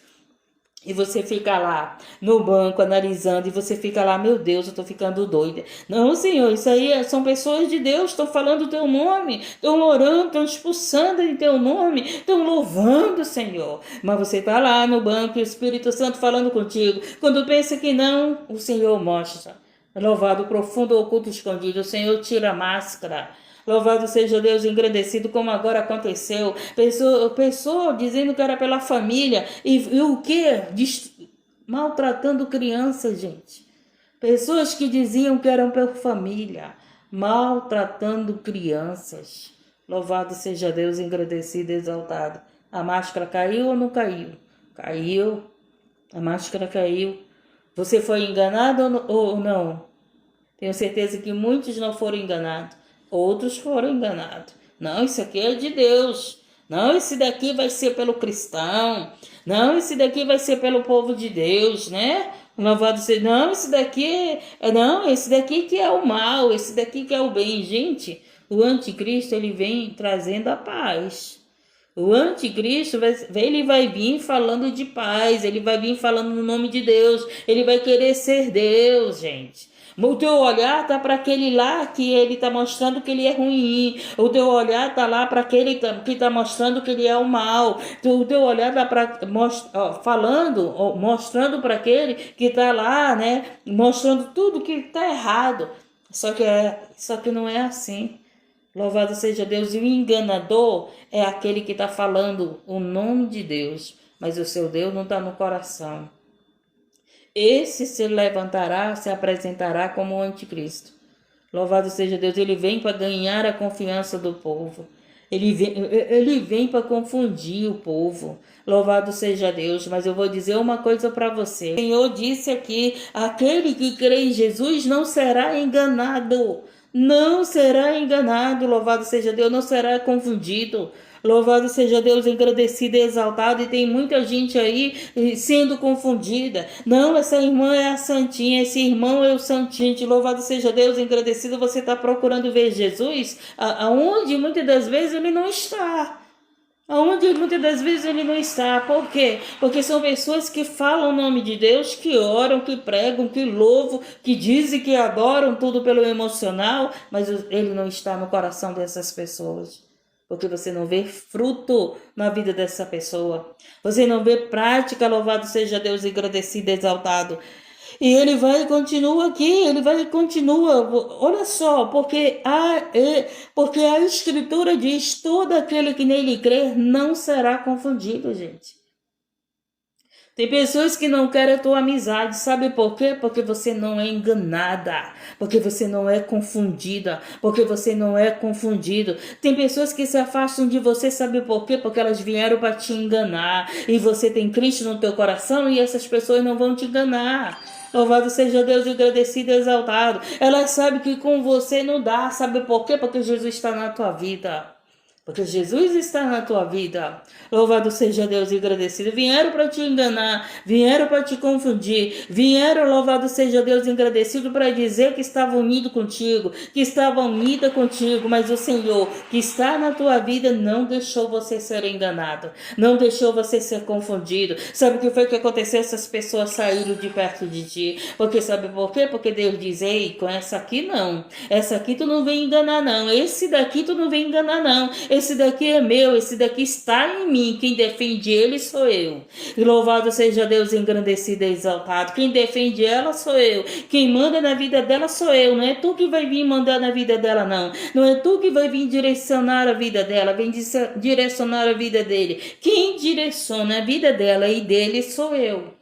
E você fica lá no banco analisando, e você fica lá, meu Deus, eu tô ficando doida. Não, Senhor, isso aí são pessoas de Deus, estão falando o teu nome, estão orando, estão expulsando em teu nome, estão louvando, Senhor. Mas você tá lá no banco e o Espírito Santo falando contigo. Quando pensa que não, o Senhor mostra. Louvado, profundo, oculto, escondido. O Senhor tira a máscara. Louvado seja Deus, engrandecido, como agora aconteceu. Pessoa dizendo que era pela família. E o quê? Maltratando crianças, gente. Pessoas que diziam que eram pela família. Maltratando crianças. Louvado seja Deus, engrandecido, exaltado. A máscara caiu ou não caiu? Caiu. A máscara caiu. Você foi enganado ou não? Tenho certeza que muitos não foram enganados. Outros foram enganados. Não, isso aqui é de Deus. Não, esse daqui vai ser pelo cristão. Não, esse daqui vai ser pelo povo de Deus, né? Louvado seja. Não, esse daqui esse daqui que é o mal, esse daqui que é o bem. Gente, o anticristo ele vem trazendo a paz. O anticristo ele vai vir falando de paz, ele vai vir falando no nome de Deus, ele vai querer ser Deus, gente. O teu olhar tá para aquele lá que ele tá mostrando que ele é ruim. O teu olhar tá lá para aquele que tá mostrando que ele é o mal. O teu olhar tá para mostrando para aquele que tá lá, né, mostrando tudo que tá errado. Só que não é assim. Louvado seja Deus. E o enganador é aquele que está falando o nome de Deus, mas o seu Deus não está no coração. Esse se levantará, se apresentará como o anticristo. Louvado seja Deus. Ele vem para ganhar a confiança do povo. Ele vem para confundir o povo. Louvado seja Deus. Mas eu vou dizer uma coisa para você. O Senhor disse aqui, aquele que crê em Jesus não será enganado. Não será enganado, louvado seja Deus, não será confundido. Louvado seja Deus, engrandecido e exaltado. E tem muita gente aí sendo confundida. Não, essa irmã é a santinha, esse irmão é o santinho. Louvado seja Deus, engrandecido. Você está procurando ver Jesus aonde muitas das vezes ele não está. Aonde muitas das vezes ele não está. Por quê? Porque são pessoas que falam o nome de Deus, que oram, que pregam, que louvam, que dizem que adoram tudo pelo emocional, mas ele não está no coração dessas pessoas. Porque você não vê fruto na vida dessa pessoa. Você não vê prática, louvado seja Deus, engrandecido, exaltado. E ele vai e continua aqui, ele vai e continua. Olha só, porque a Escritura diz, todo aquele que nele crer não será confundido, gente. Tem pessoas que não querem a tua amizade, sabe por quê? Porque você não é enganada, porque você não é confundida, porque você não é confundido. Tem pessoas que se afastam de você, sabe por quê? Porque elas vieram para te enganar e você tem Cristo no teu coração e essas pessoas não vão te enganar. Louvado seja Deus, agradecido e exaltado. Elas sabem que com você não dá, sabe por quê? Porque Jesus está na tua vida. Porque Jesus está na tua vida. Louvado seja Deus e agradecido. Vieram para te enganar, vieram para te confundir, vieram, louvado seja Deus e agradecido, para dizer que estava unido contigo, que estava unida contigo, mas o Senhor que está na tua vida não deixou você ser enganado, não deixou você ser confundido. Sabe o que foi que aconteceu? Essas pessoas saíram de perto de ti. Porque sabe por quê? Porque Deus diz: ei, com essa aqui não. Essa aqui tu não vem enganar não. Esse daqui tu não vem enganar não. Esse daqui é meu, esse daqui está em mim. Quem defende ele sou eu. E louvado seja Deus, engrandecido e exaltado. Quem defende ela sou eu. Quem manda na vida dela sou eu. Não é tu que vai vir mandar na vida dela, não. Não é tu que vai vir direcionar a vida dela. Vem direcionar a vida dele. Quem direciona a vida dela e dele sou eu.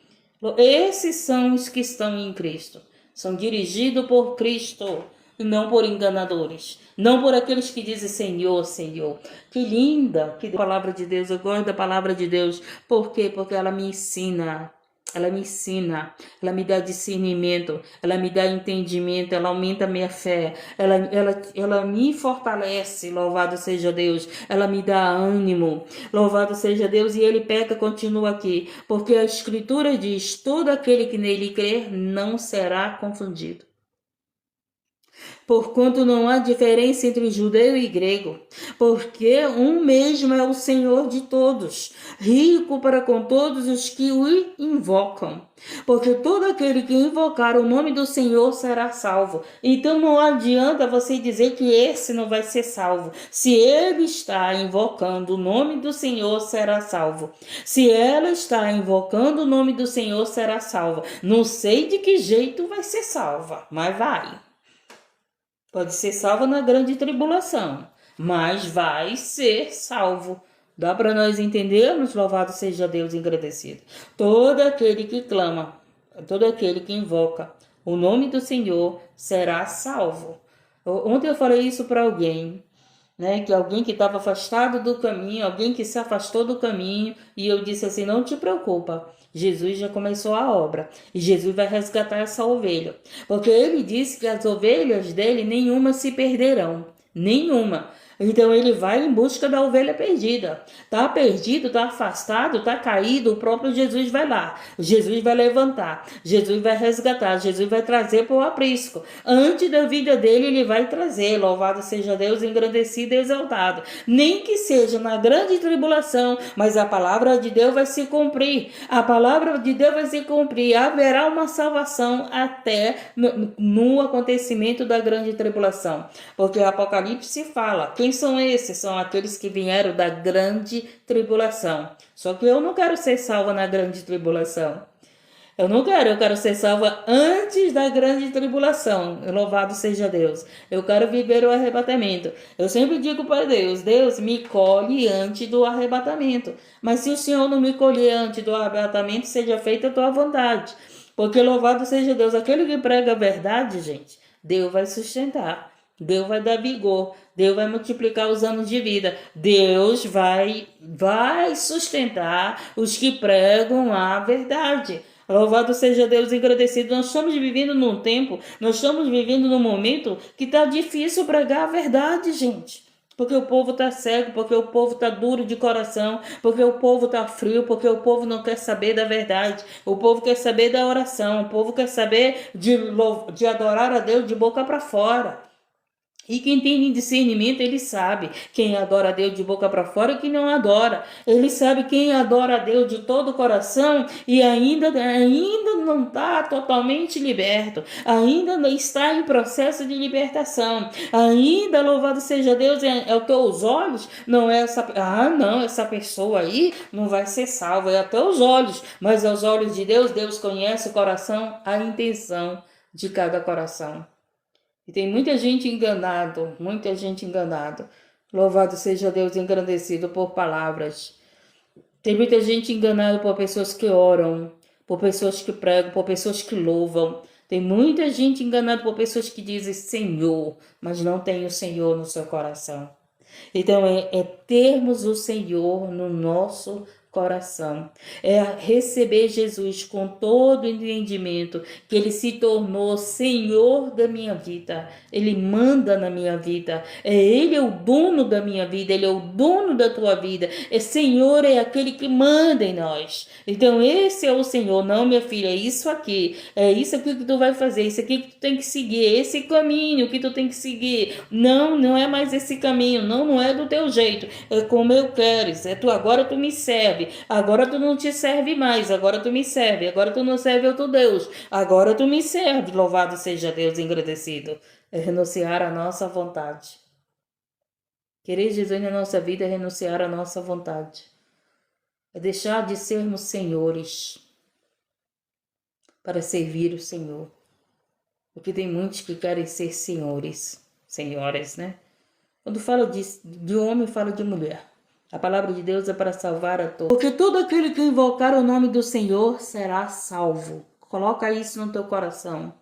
Esses são os que estão em Cristo. São dirigidos por Cristo, e não por enganadores. Não por aqueles que dizem Senhor, Senhor. Que linda que a palavra de Deus. Eu gosto da palavra de Deus. Por quê? Porque ela me ensina. Ela me ensina, ela me dá discernimento, ela me dá entendimento, ela aumenta a minha fé, ela me fortalece, louvado seja Deus, ela me dá ânimo, louvado seja Deus. E ele pega, continua aqui, porque a Escritura diz: todo aquele que nele crer não será confundido. Porquanto não há diferença entre judeu e grego, porque um mesmo é o Senhor de todos, rico para com todos os que o invocam. Porque todo aquele que invocar o nome do Senhor será salvo. Então não adianta você dizer que esse não vai ser salvo. Se ele está invocando o nome do Senhor, será salvo. Se ela está invocando o nome do Senhor, será salva. Não sei de que jeito vai ser salva, mas vai. Pode ser salvo na grande tribulação, mas vai ser salvo. Dá para nós entendermos? Louvado seja Deus, agradecido. Todo aquele que clama, todo aquele que invoca o nome do Senhor será salvo. Ontem eu falei isso para alguém, né? Que alguém que estava afastado do caminho, alguém que se afastou do caminho, e eu disse assim: não te preocupa. Jesus já começou a obra e Jesus vai resgatar essa ovelha, porque ele disse que as ovelhas dele nenhuma se perderão, nenhuma. Então ele vai em busca da ovelha perdida. Tá perdido, tá afastado, tá caído, o próprio Jesus vai lá. Jesus vai levantar, Jesus vai resgatar, Jesus vai trazer para o aprisco. Antes da vida dele, ele vai trazer. Louvado seja Deus, engrandecido e exaltado. Nem que seja na grande tribulação, mas a palavra de Deus vai se cumprir. A palavra de Deus vai se cumprir. Haverá uma salvação até no acontecimento da grande tribulação. Porque o Apocalipse fala: quem são esses? São aqueles que vieram da grande tribulação. Só que eu não quero ser salva na grande tribulação. Eu quero ser salva antes da grande tribulação. Louvado seja Deus. Eu quero viver o arrebatamento. Eu sempre digo para Deus: Deus, me colhe antes do arrebatamento. Mas se o Senhor não me colher antes do arrebatamento, seja feita a tua vontade. Porque louvado seja Deus. Aquele que prega a verdade, gente, Deus vai sustentar. Deus vai dar vigor, Deus vai multiplicar os anos de vida, Deus vai sustentar os que pregam a verdade. Louvado seja Deus, agradecido. Nós estamos vivendo num tempo, nós estamos vivendo num momento que está difícil pregar a verdade, gente. Porque o povo está cego, porque o povo está duro de coração, porque o povo está frio, porque o povo não quer saber da verdade, o povo quer saber da oração, o povo quer saber de adorar a Deus de boca para fora. E quem tem discernimento, ele sabe quem adora a Deus de boca para fora e quem não adora. Ele sabe quem adora a Deus de todo o coração e ainda não está totalmente liberto. Ainda está em processo de libertação. Ainda, louvado seja Deus, é os teus olhos, não é essa... Ah, não, essa pessoa aí não vai ser salva. É até os olhos, mas aos olhos de Deus, Deus conhece o coração, a intenção de cada coração. E tem muita gente enganado, muita gente enganado. Louvado seja Deus, engrandecido por palavras. Tem muita gente enganada por pessoas que oram, por pessoas que pregam, por pessoas que louvam. Tem muita gente enganada por pessoas que dizem Senhor, mas não tem o Senhor no seu coração. Então, é termos o Senhor no nosso coração. É receber Jesus com todo o entendimento, que Ele se tornou Senhor da minha vida. Ele manda na minha vida. Ele é o dono da minha vida. Ele é o dono da tua vida. Senhor é aquele que manda em nós. Então, esse é o Senhor. Não, minha filha, é isso aqui. É isso aqui que tu vai fazer. Isso aqui que tu tem que seguir. É esse caminho que tu tem que seguir. Não, não é mais esse caminho. Não, não é do teu jeito. É como eu quero. Agora tu me serve. Agora tu não te serve mais. Agora tu me serve. Agora tu não serve outro Deus. Agora tu me serve. Louvado seja Deus, engrandecido. É renunciar à nossa vontade. Querer Jesus na nossa vida é renunciar à nossa vontade. É deixar de sermos senhores para servir o Senhor. Porque tem muitos que querem ser senhores, senhoras, né? Quando fala de homem, fala de mulher. A palavra de Deus é para salvar a todos. Porque todo aquele que invocar o nome do Senhor será salvo. Coloca isso no teu coração.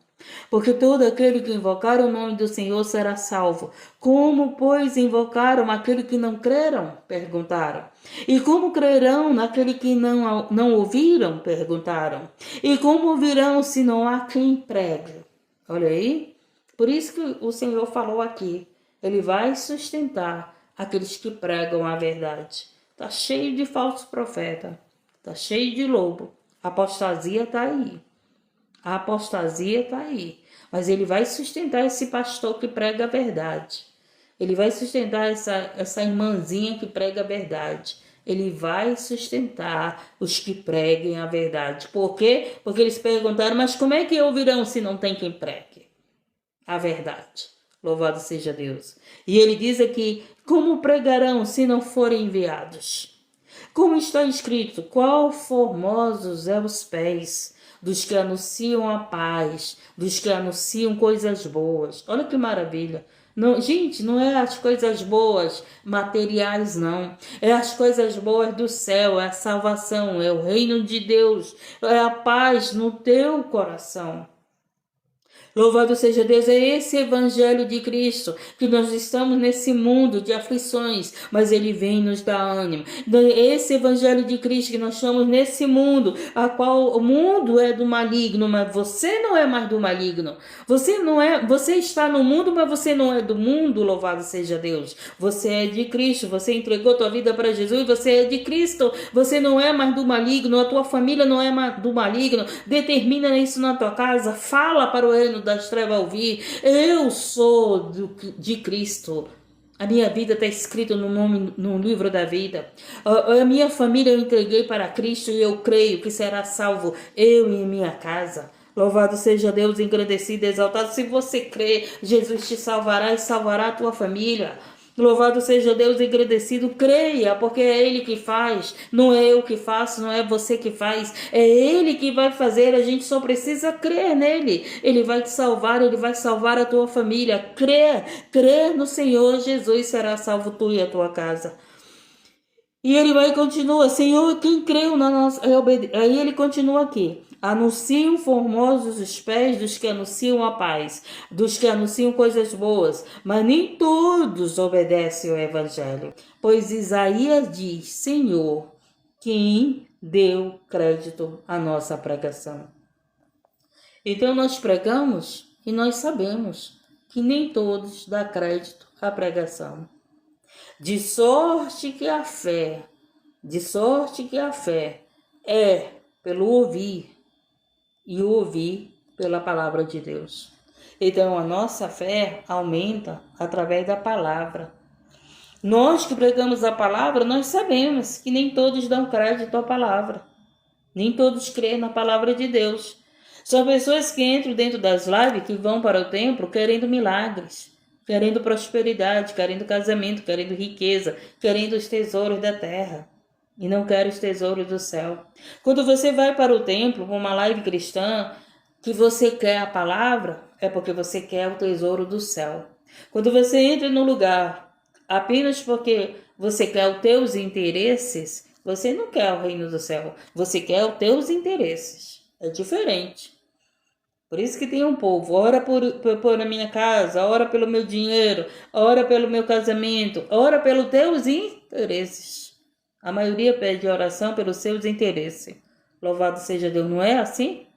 Porque todo aquele que invocar o nome do Senhor será salvo. Como, pois, invocaram aquele que não creram? Perguntaram. E como crerão naquele que não ouviram? Perguntaram. E como ouvirão se não há quem pregue? Olha aí. Por isso que o Senhor falou aqui. Ele vai sustentar aqueles que pregam a verdade. Está cheio de falso profeta. Está cheio de lobo. A apostasia está aí. A apostasia está aí. Mas ele vai sustentar esse pastor que prega a verdade. Ele vai sustentar essa irmãzinha que prega a verdade. Ele vai sustentar os que preguem a verdade. Por quê? Porque eles perguntaram, mas como é que ouvirão se não tem quem pregue a verdade? Louvado seja Deus. E ele diz aqui, como pregarão se não forem enviados? Como está escrito, qual formosos é os pés dos que anunciam a paz, dos que anunciam coisas boas. Olha que maravilha. Não, gente, não é as coisas boas materiais, não. É as coisas boas do céu, é a salvação, é o reino de Deus, é a paz no teu coração. Louvado seja Deus, é esse evangelho de Cristo, que nós estamos nesse mundo de aflições, mas ele vem nos dar ânimo. É esse evangelho de Cristo que nós estamos nesse mundo, a qual o mundo é do maligno, mas você não é mais do maligno. Você está no mundo, mas você não é do mundo, louvado seja Deus. Você é de Cristo, você entregou tua vida para Jesus, você é de Cristo. Você não é mais do maligno, a tua família não é mais do maligno. Determina isso na tua casa, fala para o reino das trevas ouvir, eu sou de Cristo. A minha vida está escrita no livro da vida. A minha família eu entreguei para Cristo e eu creio que será salvo eu e minha casa. Louvado seja Deus, engrandecido, exaltado. Se você crê, Jesus te salvará e salvará a tua família. Louvado seja Deus, engrandecido, creia, porque é Ele que faz, não é eu que faço, não é você que faz, é Ele que vai fazer, a gente só precisa crer nele, Ele vai te salvar, Ele vai salvar a tua família, crer no Senhor Jesus, será salvo tu e a tua casa. E ele vai e continua, Senhor, quem creu na nossa... Aí ele continua aqui, anunciam formosos os pés dos que anunciam a paz, dos que anunciam coisas boas, mas nem todos obedecem ao evangelho. Pois Isaías diz, Senhor, quem deu crédito à nossa pregação? Então nós pregamos e nós sabemos que nem todos dão crédito à pregação. De sorte que a fé é pelo ouvir e ouvir pela palavra de Deus. Então a nossa fé aumenta através da palavra. Nós que pregamos a palavra, nós sabemos que nem todos dão crédito à palavra. Nem todos creem na palavra de Deus. São pessoas que entram dentro das lives, que vão para o templo querendo milagres, querendo prosperidade, querendo casamento, querendo riqueza, querendo os tesouros da terra. E não querem os tesouros do céu. Quando você vai para o templo, uma live cristã, que você quer a palavra, é porque você quer o tesouro do céu. Quando você entra no lugar apenas porque você quer os teus interesses, Você não quer o reino do céu, você quer os teus interesses. É diferente. Por isso que tem um povo, ora por a minha casa, ora pelo meu dinheiro, ora pelo meu casamento, ora pelos teus interesses. A maioria pede oração pelos seus interesses. Louvado seja Deus, não é assim?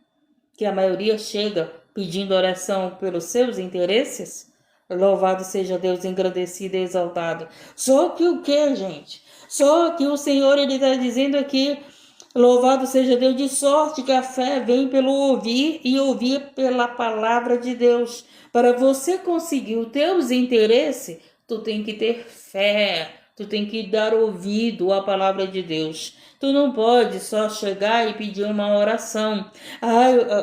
Que a maioria chega pedindo oração pelos seus interesses? Louvado seja Deus, engrandecido e exaltado. Só que o que, gente? Só que o Senhor, Ele está dizendo aqui, louvado seja Deus, de sorte que a fé vem pelo ouvir e ouvir pela palavra de Deus. Para você conseguir os teus interesses, tu tem que ter fé, tu tem que dar ouvido à palavra de Deus. Tu não pode só chegar e pedir uma oração.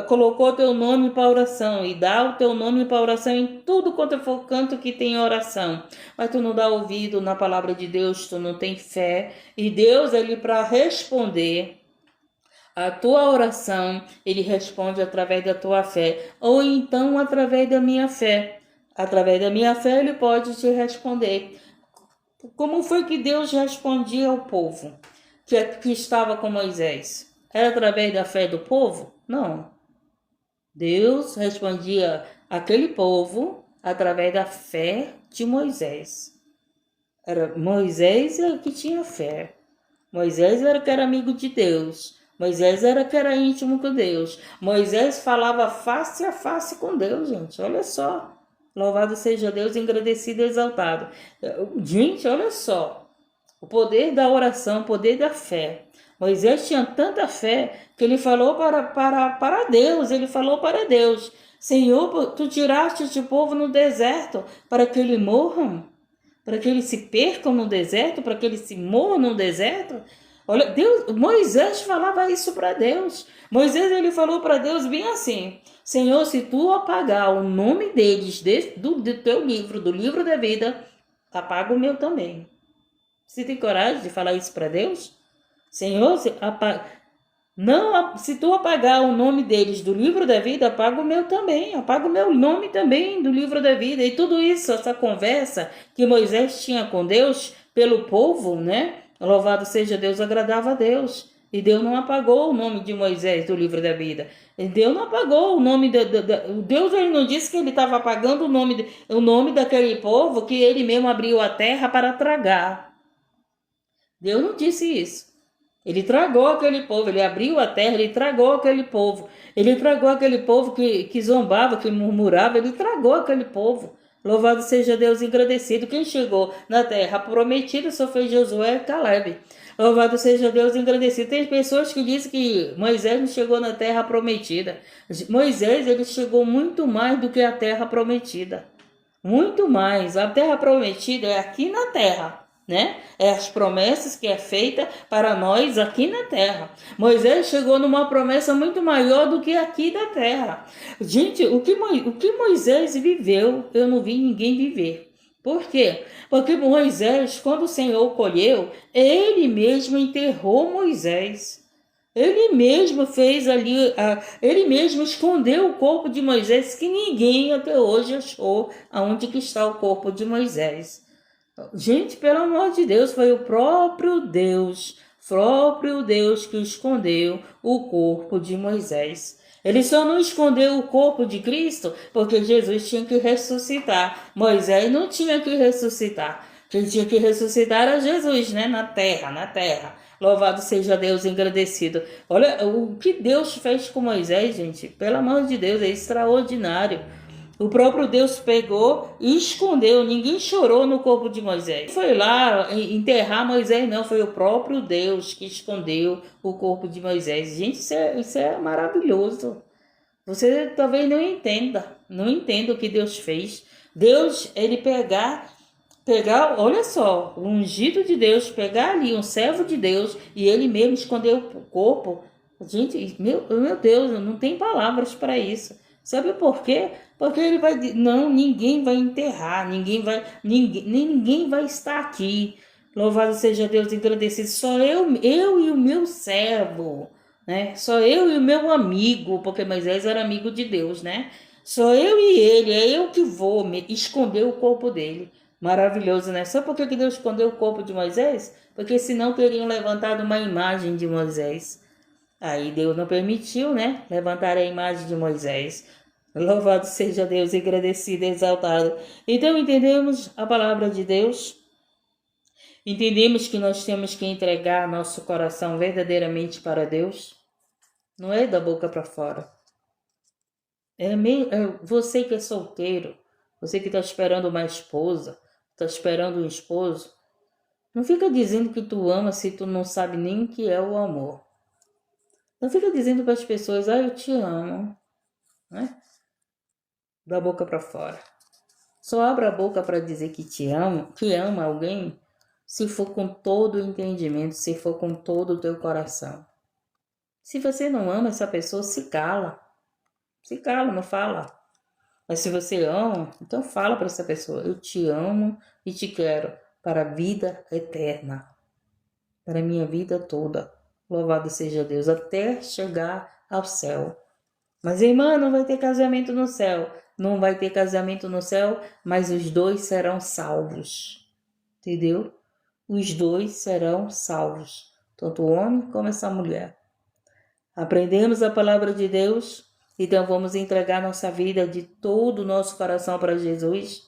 Colocou teu nome para oração e dá o teu nome para oração em tudo quanto for canto que tem oração. Mas tu não dá ouvido na palavra de Deus, tu não tem fé. E Deus, Ele para responder a tua oração, Ele responde através da tua fé. Ou então através da minha fé. Através da minha fé, Ele pode te responder. Como foi que Deus respondia ao povo que estava com Moisés? Era através da fé do povo? Não. Deus respondia àquele povo através da fé de Moisés. Era Moisés que tinha fé. Moisés era que era amigo de Deus. Moisés era que era íntimo com Deus. Moisés falava face a face com Deus, gente. Olha só. Louvado seja Deus, engrandecido e exaltado. Gente, olha só. O poder da oração, o poder da fé. Moisés tinha tanta fé que ele falou para Deus. Ele falou para Deus: Senhor, tu tiraste este povo no deserto para que eles morram? Para que eles se percam no deserto? Para que eles se morram no deserto? Olha, Moisés falava isso para Deus. Moisés, ele falou para Deus bem assim: Senhor, se tu apagar o nome deles do teu livro, do livro da vida, apaga o meu também. Você tem coragem de falar isso para Deus? Senhor, se tu apagar o nome deles do livro da vida, apaga o meu também, apaga o meu nome também do livro da vida. E tudo isso, essa conversa que Moisés tinha com Deus pelo povo, né? Louvado seja Deus, agradava a Deus. E Deus não apagou o nome de Moisés do livro da vida. E Deus não apagou o nome Deus, ele não disse que ele estava apagando o nome daquele povo que ele mesmo abriu a terra para tragar. Deus não disse isso. Ele tragou aquele povo, ele abriu a terra, ele tragou aquele povo. Ele tragou aquele povo que zombava, que murmurava, ele tragou aquele povo. Louvado seja Deus, engrandecido. Quem chegou na terra prometida só foi Josué e Caleb. Louvado seja Deus, engrandecido. Tem pessoas que dizem que Moisés não chegou na terra prometida. Moisés, ele chegou muito mais do que a terra prometida. Muito mais. A terra prometida é aqui na terra, né? É as promessas que é feita para nós aqui na terra. Moisés chegou numa promessa muito maior do que aqui da terra. Gente, o que Moisés viveu, eu não vi ninguém viver. Por quê? Porque Moisés, quando o Senhor colheu, ele mesmo enterrou Moisés. Ele mesmo fez ali, ele mesmo escondeu o corpo de Moisés, que ninguém até hoje achou aonde que está o corpo de Moisés. Gente, pelo amor de Deus, foi o próprio Deus que escondeu o corpo de Moisés. Ele só não escondeu o corpo de Cristo porque Jesus tinha que ressuscitar. Moisés não tinha que ressuscitar. Quem tinha que ressuscitar era Jesus, né? Na terra. Louvado seja Deus, engrandecido. Olha, o que Deus fez com Moisés, gente, pelo amor de Deus, é extraordinário. O próprio Deus pegou e escondeu, ninguém chorou no corpo de Moisés. Foi lá enterrar Moisés, não, foi o próprio Deus que escondeu o corpo de Moisés. Gente, isso é maravilhoso. Você talvez não entenda o que Deus fez. Deus, ele pegar, olha só, o ungido de Deus, pegar ali um servo de Deus e ele mesmo esconder o corpo. Gente, meu Deus, não tem palavras para isso. Sabe por quê? Porque ele vai dizer, não, ninguém vai enterrar, ninguém vai estar aqui. Louvado seja Deus, engrandecido. Só eu e o meu servo, né? Só eu e o meu amigo, porque Moisés era amigo de Deus, né? Só eu e ele, é eu que vou esconder o corpo dele. Maravilhoso, né? Só porque que Deus escondeu o corpo de Moisés? Porque senão teriam levantado uma imagem de Moisés. Aí Deus não permitiu, né? Levantar a imagem de Moisés. Louvado seja Deus, agradecido, exaltado. Então entendemos a palavra de Deus. Entendemos que nós temos que entregar nosso coração verdadeiramente para Deus. Não é da boca para fora. Você que é solteiro, você que está esperando uma esposa, está esperando um esposo, não fica dizendo que tu ama se tu não sabe nem o que é o amor. Não fica dizendo para as pessoas, eu te amo, né? Da boca para fora. Só abra a boca para dizer que te amo, que ama alguém, se for com todo o entendimento, se for com todo o teu coração. Se você não ama essa pessoa, se cala. Se cala, não fala. Mas se você ama, então fala para essa pessoa, eu te amo e te quero para a vida eterna, para a minha vida toda. Louvado seja Deus, até chegar ao céu. Mas, irmã, não vai ter casamento no céu. Não vai ter casamento no céu, mas os dois serão salvos. Entendeu? Os dois serão salvos. Tanto o homem como essa mulher. Aprendemos a palavra de Deus, então vamos entregar nossa vida de todo o nosso coração para Jesus.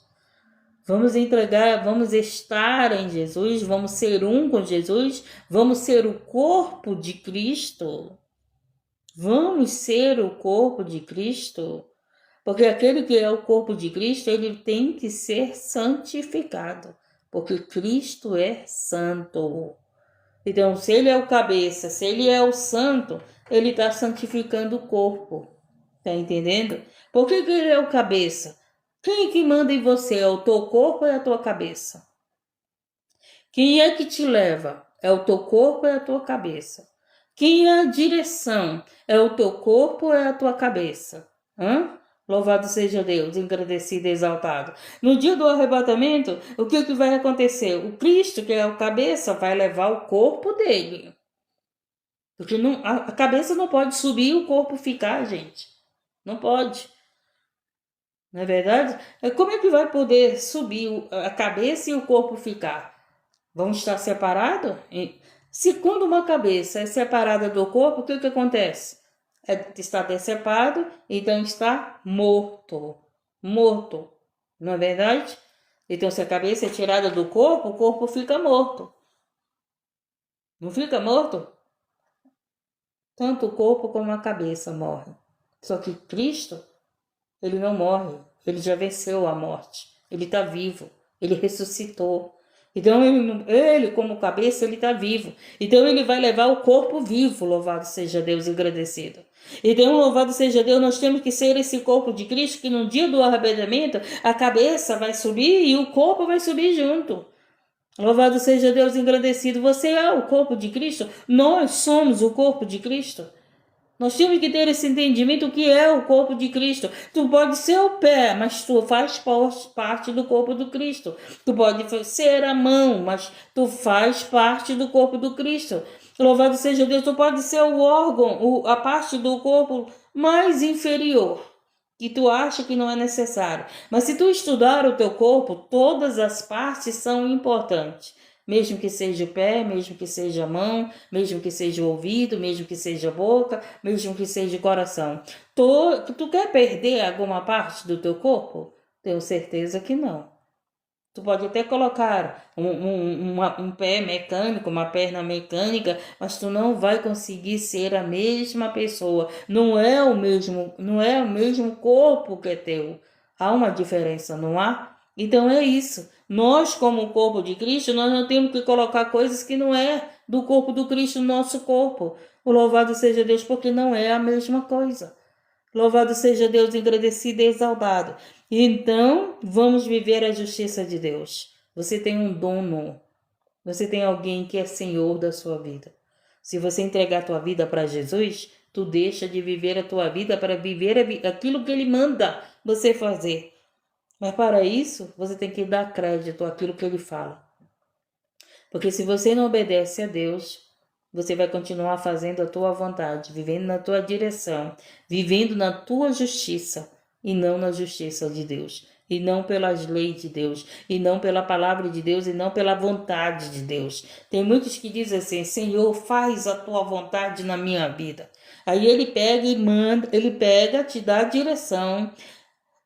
Vamos entregar, vamos estar em Jesus, vamos ser um com Jesus, vamos ser o corpo de Cristo. Vamos ser o corpo de Cristo, porque aquele que é o corpo de Cristo, ele tem que ser santificado, porque Cristo é santo. Então, se ele é o cabeça, se ele é o santo, ele está santificando o corpo. Tá entendendo? Por que ele é o cabeça? Quem é que manda em você? É o teu corpo ou é a tua cabeça? Quem é que te leva? É o teu corpo ou é a tua cabeça? Quem é a direção? É o teu corpo ou é a tua cabeça? Louvado seja Deus, agradecido e exaltado. No dia do arrebatamento, o que vai acontecer? O Cristo, que é o cabeça, vai levar o corpo dele. Porque a cabeça não pode subir e o corpo ficar, gente. Não pode. Não é verdade? Como é que vai poder subir a cabeça e o corpo ficar? Vão estar separados? Se quando uma cabeça é separada do corpo, o que acontece? Está decepado, então está morto. Morto. Não é verdade? Então, se a cabeça é tirada do corpo, o corpo fica morto. Não fica morto? Tanto o corpo como a cabeça morrem. Só que Cristo, ele não morre. Ele já venceu a morte. Ele está vivo. Ele ressuscitou. Então, ele como cabeça, ele está vivo. Então, ele vai levar o corpo vivo, louvado seja Deus e agradecido. Então, louvado seja Deus, nós temos que ser esse corpo de Cristo, que no dia do arrebatamento, a cabeça vai subir e o corpo vai subir junto. Louvado seja Deus engrandecido. Você é o corpo de Cristo. Nós somos o corpo de Cristo. Nós temos que ter esse entendimento que é o corpo de Cristo. Tu pode ser o pé, mas tu faz parte do corpo do Cristo. Tu pode ser a mão, mas tu faz parte do corpo do Cristo. Louvado seja Deus. Tu pode ser o órgão, a parte do corpo mais inferior, que tu acha que não é necessário. Mas se tu estudar o teu corpo, todas as partes são importantes. Mesmo que seja o pé, mesmo que seja a mão, mesmo que seja o ouvido, mesmo que seja a boca, mesmo que seja o coração. Tu quer perder alguma parte do teu corpo? Tenho certeza que não. Tu pode até colocar um pé mecânico, uma perna mecânica, mas tu não vai conseguir ser a mesma pessoa. Não é o mesmo corpo que é teu. Há uma diferença, não há? Então é isso. Nós, como o corpo de Cristo, nós não temos que colocar coisas que não é do corpo do Cristo no nosso corpo. O louvado seja Deus, porque não é a mesma coisa. Louvado seja Deus, agradecido e exaltado. Então, vamos viver a justiça de Deus. Você tem um dono. Você tem alguém que é senhor da sua vida. Se você entregar a tua vida para Jesus, tu deixa de viver a tua vida para viver aquilo que Ele manda você fazer. Mas para isso, você tem que dar crédito àquilo que Ele fala. Porque se você não obedece a Deus, você vai continuar fazendo a tua vontade, vivendo na tua direção, vivendo na tua justiça e não na justiça de Deus. e não pelas leis de Deus, e não pela palavra de Deus, e não pela vontade de Deus. Tem muitos que dizem assim: Senhor, faz a tua vontade na minha vida. Aí ele pega e manda, ele pega, te dá a direção.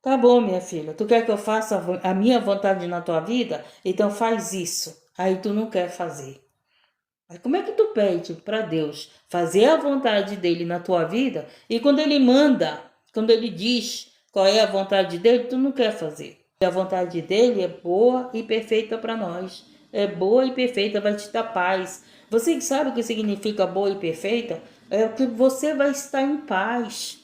Tá bom, minha filha, tu quer que eu faça a minha vontade na tua vida? Então faz isso. Aí tu não quer fazer. Aí como é que tu pede para Deus fazer a vontade dele na tua vida e quando ele manda, quando ele diz qual é a vontade dele, tu não quer fazer? E a vontade dele é boa e perfeita para nós. É boa e perfeita, vai te dar paz. Você sabe o que significa boa e perfeita? É que você vai estar em paz.